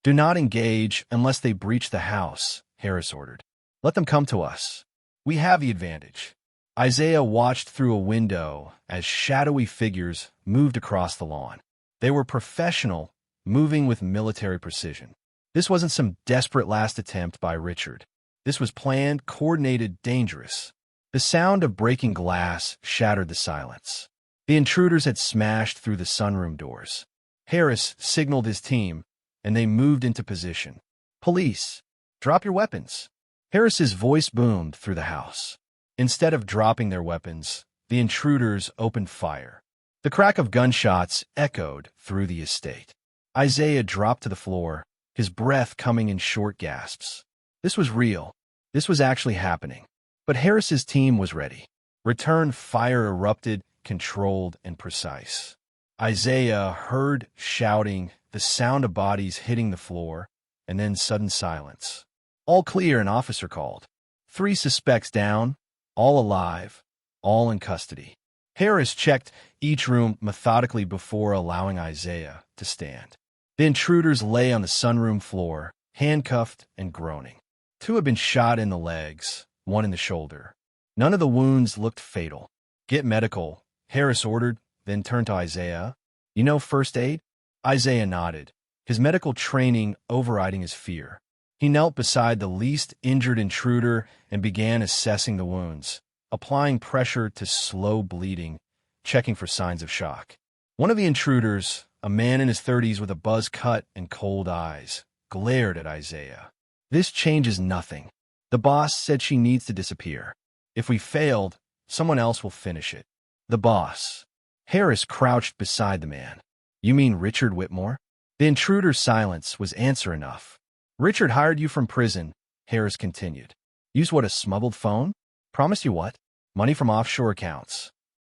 Do not engage unless they breach the house, Harris ordered. Let them come to us. We have the advantage. Isaiah watched through a window as shadowy figures moved across the lawn. They were professional, moving with military precision. This wasn't some desperate last attempt by Richard. This was planned, coordinated, dangerous. The sound of breaking glass shattered the silence. The intruders had smashed through the sunroom doors. Harris signaled his team, and they moved into position. Police, drop your weapons. Harris's voice boomed through the house. Instead of dropping their weapons, the intruders opened fire. The crack of gunshots echoed through the estate. Isaiah dropped to the floor, his breath coming in short gasps. This was real. This was actually happening. But Harris's team was ready. Return fire erupted, controlled and precise. Isaiah heard shouting, the sound of bodies hitting the floor, and then sudden silence. All clear, an officer called. 3 suspects down, all alive, all in custody. Harris checked each room methodically before allowing Isaiah to stand. The intruders lay on the sunroom floor, handcuffed and groaning. 2 had been shot in the legs, 1 in the shoulder. None of the wounds looked fatal. Get medical, Harris ordered, then turned to Isaiah. You know first aid? Isaiah nodded, his medical training overriding his fear. He knelt beside the least injured intruder and began assessing the wounds, applying pressure to slow bleeding, checking for signs of shock. One of the intruders, a man in his 30s with a buzz cut and cold eyes, glared at Isaiah. This changes nothing. The boss said she needs to disappear. If we failed, someone else will finish it. The boss. Harris crouched beside the man. You mean Richard Whitmore? The intruder's silence was answer enough. Richard hired you from prison, Harris continued. Use what, a smuggled phone? Promised you what? Money from offshore accounts.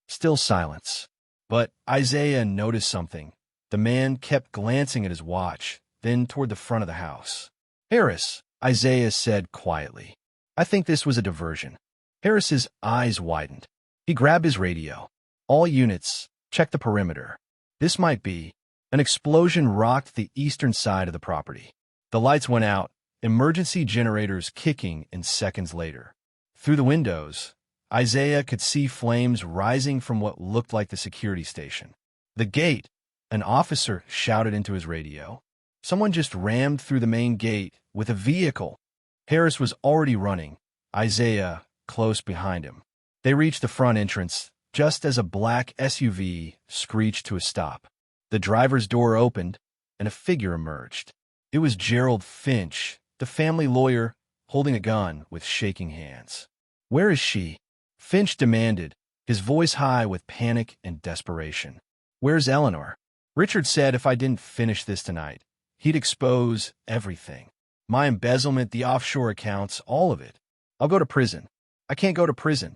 Still silence. But Isaiah noticed something. The man kept glancing at his watch, then toward the front of the house. Harris, Isaiah said quietly. I think this was a diversion. Harris's eyes widened. He grabbed his radio. All units, check the perimeter. This might be. An explosion rocked the eastern side of the property. The lights went out, emergency generators kicking in seconds later. Through the windows, Isaiah could see flames rising from what looked like the security station. The gate, an officer shouted into his radio. Someone just rammed through the main gate with a vehicle. Harris was already running, Isaiah close behind him. They reached the front entrance just as a black SUV screeched to a stop. The driver's door opened, and a figure emerged. It was Gerald Finch, the family lawyer, holding a gun with shaking hands. Where is she? Finch demanded, his voice high with panic and desperation. Where's Eleanor? Richard said if I didn't finish this tonight, he'd expose everything. My embezzlement, the offshore accounts, all of it. I'll go to prison. I can't go to prison.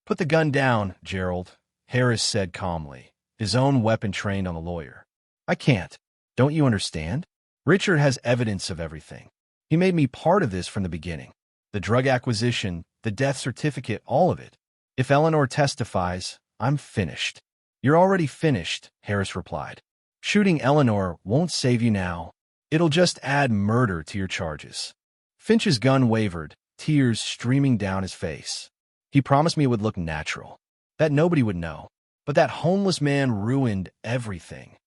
Put the gun down, Gerald, Harris said calmly, his own weapon trained on the lawyer. I can't. Don't you understand? Richard has evidence of everything. He made me part of this from the beginning. The drug acquisition, the death certificate, all of it. If Eleanor testifies, I'm finished. You're already finished, Harris replied. Shooting Eleanor won't save you now. It'll just add murder to your charges. Finch's gun wavered, tears streaming down his face. He promised me it would look natural, that nobody would know. But that homeless man ruined everything.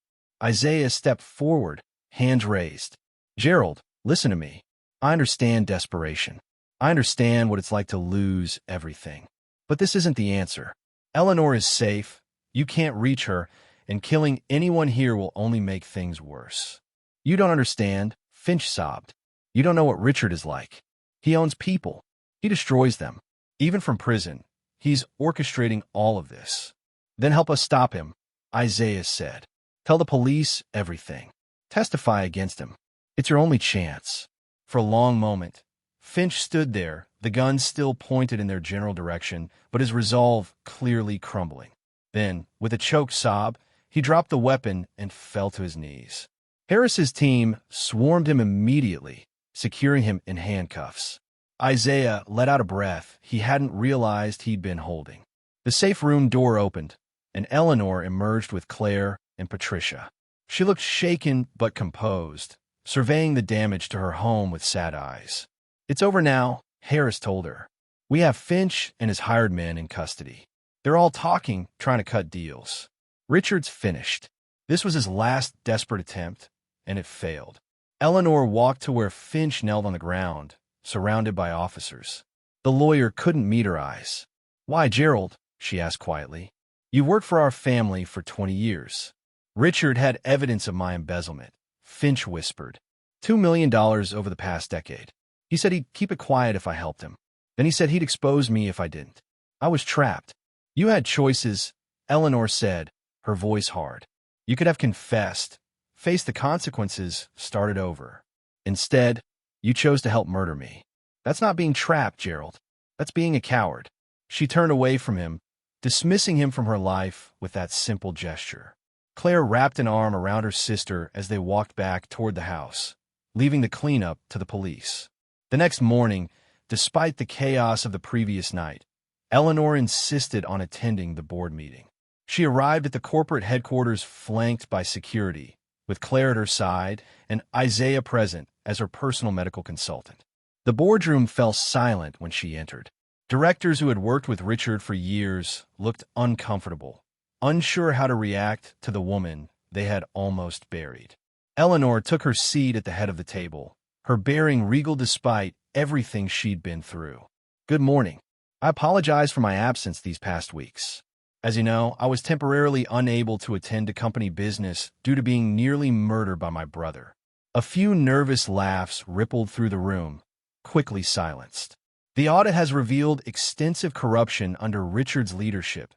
Isaiah stepped forward, hands raised. Gerald, listen to me. I understand desperation. I understand what it's like to lose everything. But this isn't the answer. Eleanor is safe. You can't reach her, and killing anyone here will only make things worse. You don't understand, Finch sobbed. You don't know what Richard is like. He owns people. He destroys them. Even from prison, he's orchestrating all of this. Then help us stop him, Isaiah said. Tell the police everything. Testify against him. It's your only chance. For a long moment, Finch stood there, the gun still pointed in their general direction, but his resolve clearly crumbling. Then, with a choked sob, he dropped the weapon and fell to his knees. Harris's team swarmed him immediately, securing him in handcuffs. Isaiah let out a breath he hadn't realized he'd been holding. The safe room door opened, and Eleanor emerged with Claire and Patricia. She looked shaken but composed, surveying the damage to her home with sad eyes. It's over now, Harris told her. We have Finch and his hired men in custody. They're all talking, trying to cut deals. Richard's finished. This was his last desperate attempt, and it failed. Eleanor walked to where Finch knelt on the ground, surrounded by officers. The lawyer couldn't meet her eyes. Why, Gerald? She asked quietly. You worked for our family for 20 years. Richard had evidence of my embezzlement, Finch whispered. $2 million over the past decade. He said he'd keep it quiet if I helped him. Then he said he'd expose me if I didn't. I was trapped. You had choices, Eleanor said, her voice hard. You could have confessed, faced the consequences, started over. Instead, you chose to help murder me. That's not being trapped, Gerald. That's being a coward. She turned away from him, dismissing him from her life with that simple gesture. Claire wrapped an arm around her sister as they walked back toward the house, leaving the cleanup to the police. The next morning, despite the chaos of the previous night, Eleanor insisted on attending the board meeting. She arrived at the corporate headquarters flanked by security, with Claire at her side and Isaiah present as her personal medical consultant. The boardroom fell silent when she entered. Directors who had worked with Richard for years looked uncomfortable, unsure how to react to the woman they had almost buried. Eleanor took her seat at the head of the table, her bearing regal despite everything she'd been through. Good morning. I apologize for my absence these past weeks. As you know, I was temporarily unable to attend to company business due to being nearly murdered by my brother. A few nervous laughs rippled through the room, quickly silenced. The audit has revealed extensive corruption under Richard's leadership,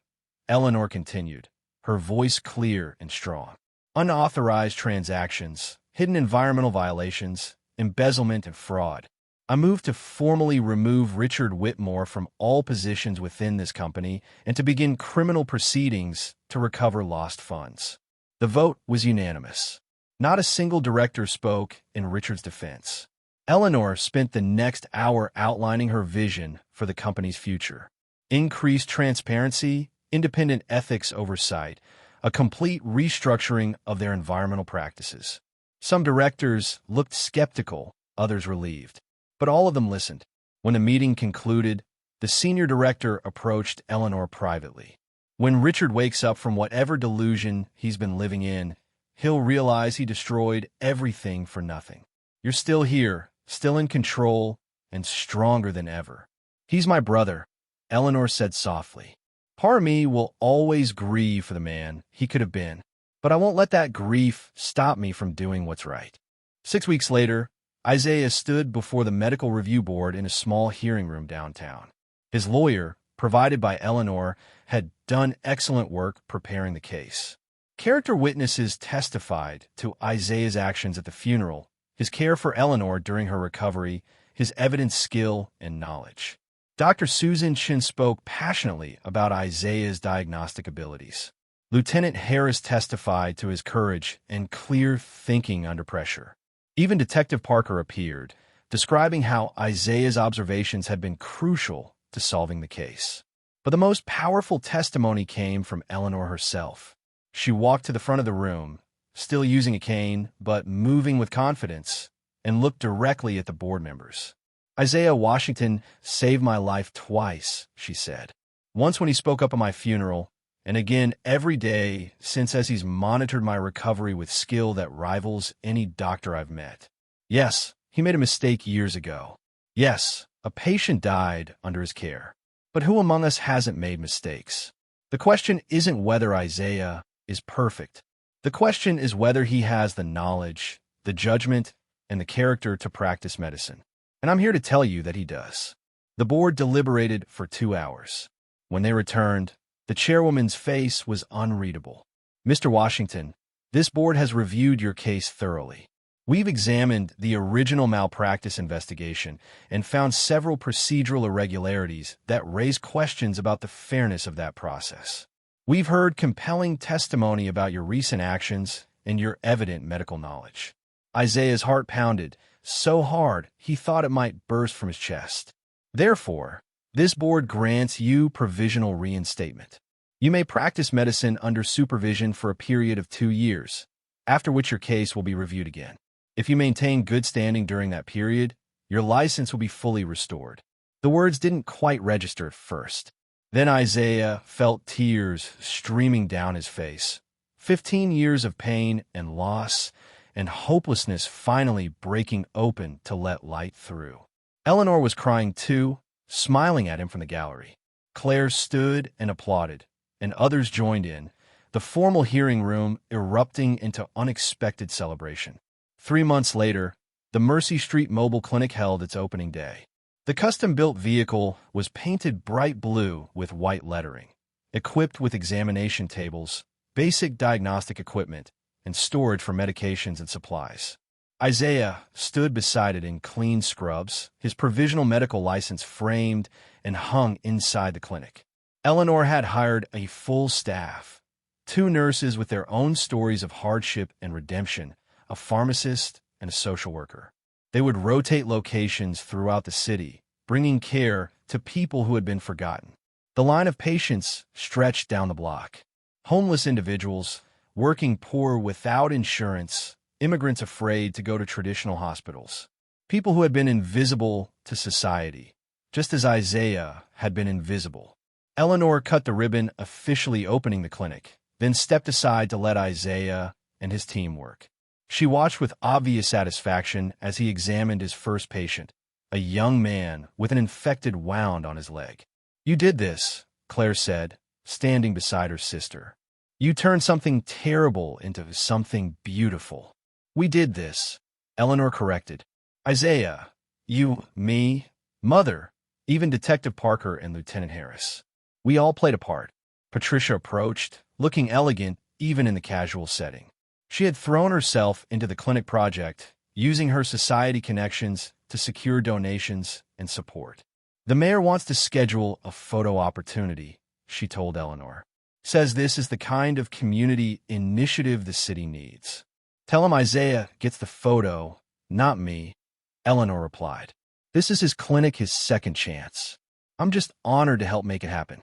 Eleanor continued, her voice clear and strong. Unauthorized transactions, hidden environmental violations, embezzlement and fraud. I moved to formally remove Richard Whitmore from all positions within this company and to begin criminal proceedings to recover lost funds. The vote was unanimous. Not a single director spoke in Richard's defense. Eleanor spent the next hour outlining her vision for the company's future. Increased transparency, independent ethics oversight, a complete restructuring of their environmental practices. Some directors looked skeptical, others relieved. But all of them listened. When the meeting concluded, the senior director approached Eleanor privately. When Richard wakes up from whatever delusion he's been living in, he'll realize he destroyed everything for nothing. You're still here, still in control, and stronger than ever. He's my brother, Eleanor said softly. Part of me will always grieve for the man he could have been, but I won't let that grief stop me from doing what's right. 6 weeks later, Isaiah stood before the medical review board in a small hearing room downtown. His lawyer, provided by Eleanor, had done excellent work preparing the case. Character witnesses testified to Isaiah's actions at the funeral, his care for Eleanor during her recovery, his evident skill and knowledge. Dr. Susan Chin spoke passionately about Isaiah's diagnostic abilities. Lieutenant Harris testified to his courage and clear thinking under pressure. Even Detective Parker appeared, describing how Isaiah's observations had been crucial to solving the case. But the most powerful testimony came from Eleanor herself. She walked to the front of the room, still using a cane, but moving with confidence, and looked directly at the board members. "Isaiah Washington saved my life twice," she said. "Once when he spoke up at my funeral, and again every day since, as he's monitored my recovery with skill that rivals any doctor I've met. Yes, he made a mistake years ago. Yes, a patient died under his care. But who among us hasn't made mistakes? The question isn't whether Isaiah is perfect. The question is whether he has the knowledge, the judgment, and the character to practice medicine. And I'm here to tell you that he does." The board deliberated for 2 hours. When they returned, the chairwoman's face was unreadable. "Mr. Washington, this board has reviewed your case thoroughly. We've examined the original malpractice investigation and found several procedural irregularities that raise questions about the fairness of that process. We've heard compelling testimony about your recent actions and your evident medical knowledge." Isaiah's heart pounded so hard he thought it might burst from his chest. "Therefore, this board grants you provisional reinstatement. You may practice medicine under supervision for a period of 2 years, after which your case will be reviewed again. If you maintain good standing during that period, your license will be fully restored." The words didn't quite register at first. Then Isaiah felt tears streaming down his face. 15 years of pain and loss and hopelessness finally breaking open to let light through. Eleanor was crying too, smiling at him from the gallery. Claire stood and applauded, and others joined in, the formal hearing room erupting into unexpected celebration. 3 months later, the Mercy Street Mobile Clinic held its opening day. The custom-built vehicle was painted bright blue with white lettering, equipped with examination tables, basic diagnostic equipment, and storage for medications and supplies. Isaiah stood beside it in clean scrubs, his provisional medical license framed and hung inside the clinic. Eleanor had hired a full staff, 2 nurses with their own stories of hardship and redemption, a pharmacist, and a social worker. They would rotate locations throughout the city, bringing care to people who had been forgotten. The line of patients stretched down the block. Homeless individuals, working poor without insurance, immigrants afraid to go to traditional hospitals. People who had been invisible to society, just as Isaiah had been invisible. Eleanor cut the ribbon, officially opening the clinic, then stepped aside to let Isaiah and his team work. She watched with obvious satisfaction as he examined his first patient, a young man with an infected wound on his leg. "You did this," Claire said, standing beside her sister. "You turned something terrible into something beautiful." "We did this," Eleanor corrected. "Isaiah, you, me, Mother, even Detective Parker and Lieutenant Harris. We all played a part." Patricia approached, looking elegant even in the casual setting. She had thrown herself into the clinic project, using her society connections to secure donations and support. "The mayor wants to schedule a photo opportunity," she told Eleanor. "Says this is the kind of community initiative the city needs." "Tell him Isaiah gets the photo, not me," Eleanor replied. "This is his clinic, his second chance. I'm just honored to help make it happen."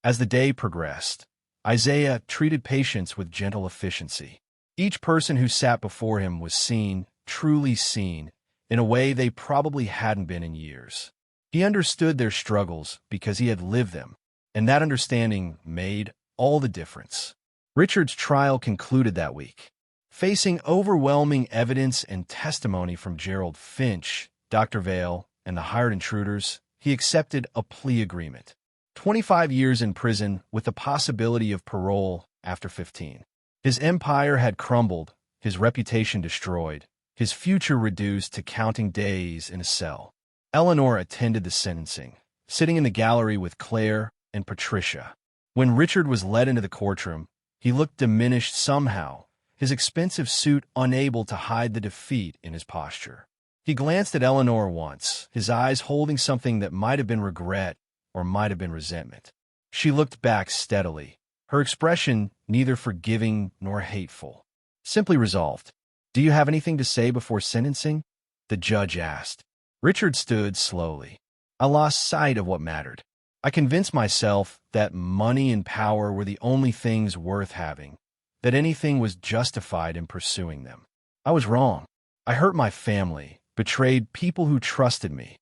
As the day progressed, Isaiah treated patients with gentle efficiency. Each person who sat before him was seen, truly seen, in a way they probably hadn't been in years. He understood their struggles because he had lived them, and that understanding made all the difference. Richard's trial concluded that week. Facing overwhelming evidence and testimony from Gerald Finch, Dr. Vale, and the hired intruders, he accepted a plea agreement. 25 years in prison with the possibility of parole after 15. His empire had crumbled, his reputation destroyed, his future reduced to counting days in a cell. Eleanor attended the sentencing, sitting in the gallery with Claire and Patricia. When Richard was led into the courtroom, he looked diminished somehow, his expensive suit unable to hide the defeat in his posture. He glanced at Eleanor once, his eyes holding something that might have been regret or might have been resentment. She looked back steadily, her expression neither forgiving nor hateful, simply resolved. "Do you have anything to say before sentencing?" the judge asked. Richard stood slowly. "I lost sight of what mattered. I convinced myself that money and power were the only things worth having, that anything was justified in pursuing them. I was wrong. I hurt my family, betrayed people who trusted me,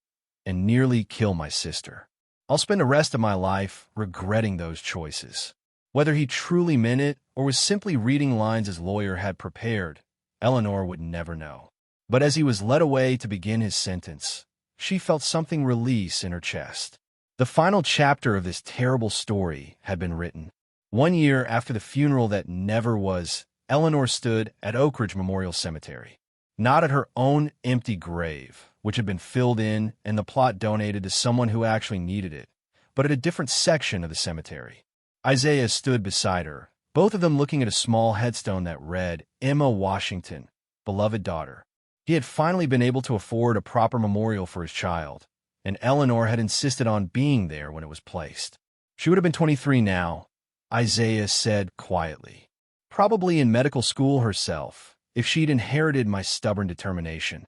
and nearly killed my sister. I'll spend the rest of my life regretting those choices." Whether he truly meant it or was simply reading lines his lawyer had prepared, Eleanor would never know. But as he was led away to begin his sentence, she felt something release in her chest. The final chapter of this terrible story had been written. 1 year after the funeral that never was, Eleanor stood at Oak Ridge Memorial Cemetery. Not at her own empty grave, which had been filled in and the plot donated to someone who actually needed it, but at a different section of the cemetery. Isaiah stood beside her, both of them looking at a small headstone that read, "Emma Washington, beloved daughter." He had finally been able to afford a proper memorial for his child, and Eleanor had insisted on being there when it was placed. She would have been 23 now, Isaiah said quietly. Probably in medical school herself, if she'd inherited my stubborn determination.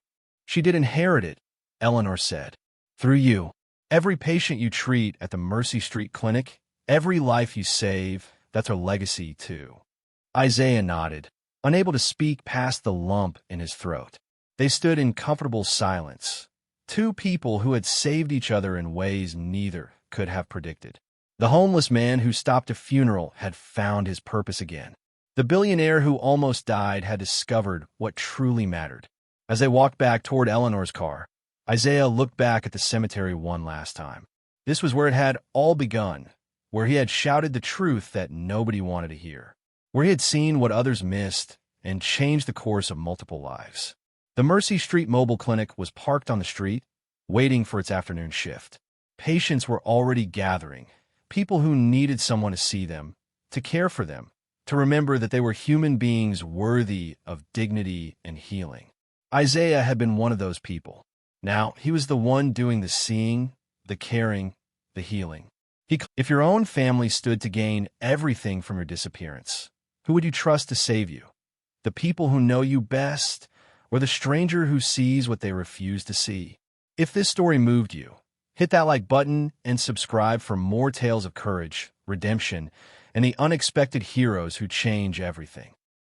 She did inherit it, Eleanor said. Through you. Every patient you treat at the Mercy Street Clinic, every life you save, that's her legacy too. Isaiah nodded, unable to speak past the lump in his throat. They stood in comfortable silence, two people who had saved each other in ways neither could have predicted. The homeless man who stopped a funeral had found his purpose again. The billionaire who almost died had discovered what truly mattered. As they walked back toward Eleanor's car, Isaiah looked back at the cemetery one last time. This was where it had all begun, where he had shouted the truth that nobody wanted to hear, where he had seen what others missed and changed the course of multiple lives. The Mercy Street Mobile Clinic was parked on the street, waiting for its afternoon shift. Patients were already gathering, people who needed someone to see them, to care for them, to remember that they were human beings worthy of dignity and healing. Isaiah had been one of those people. Now he was the one doing the seeing, the caring, the healing. If your own family stood to gain everything from your disappearance, who would you trust to save you? The people who know you best, or the stranger who sees what they refuse to see? If this story moved you, hit that like button and subscribe for more tales of courage, redemption, and the unexpected heroes who change everything.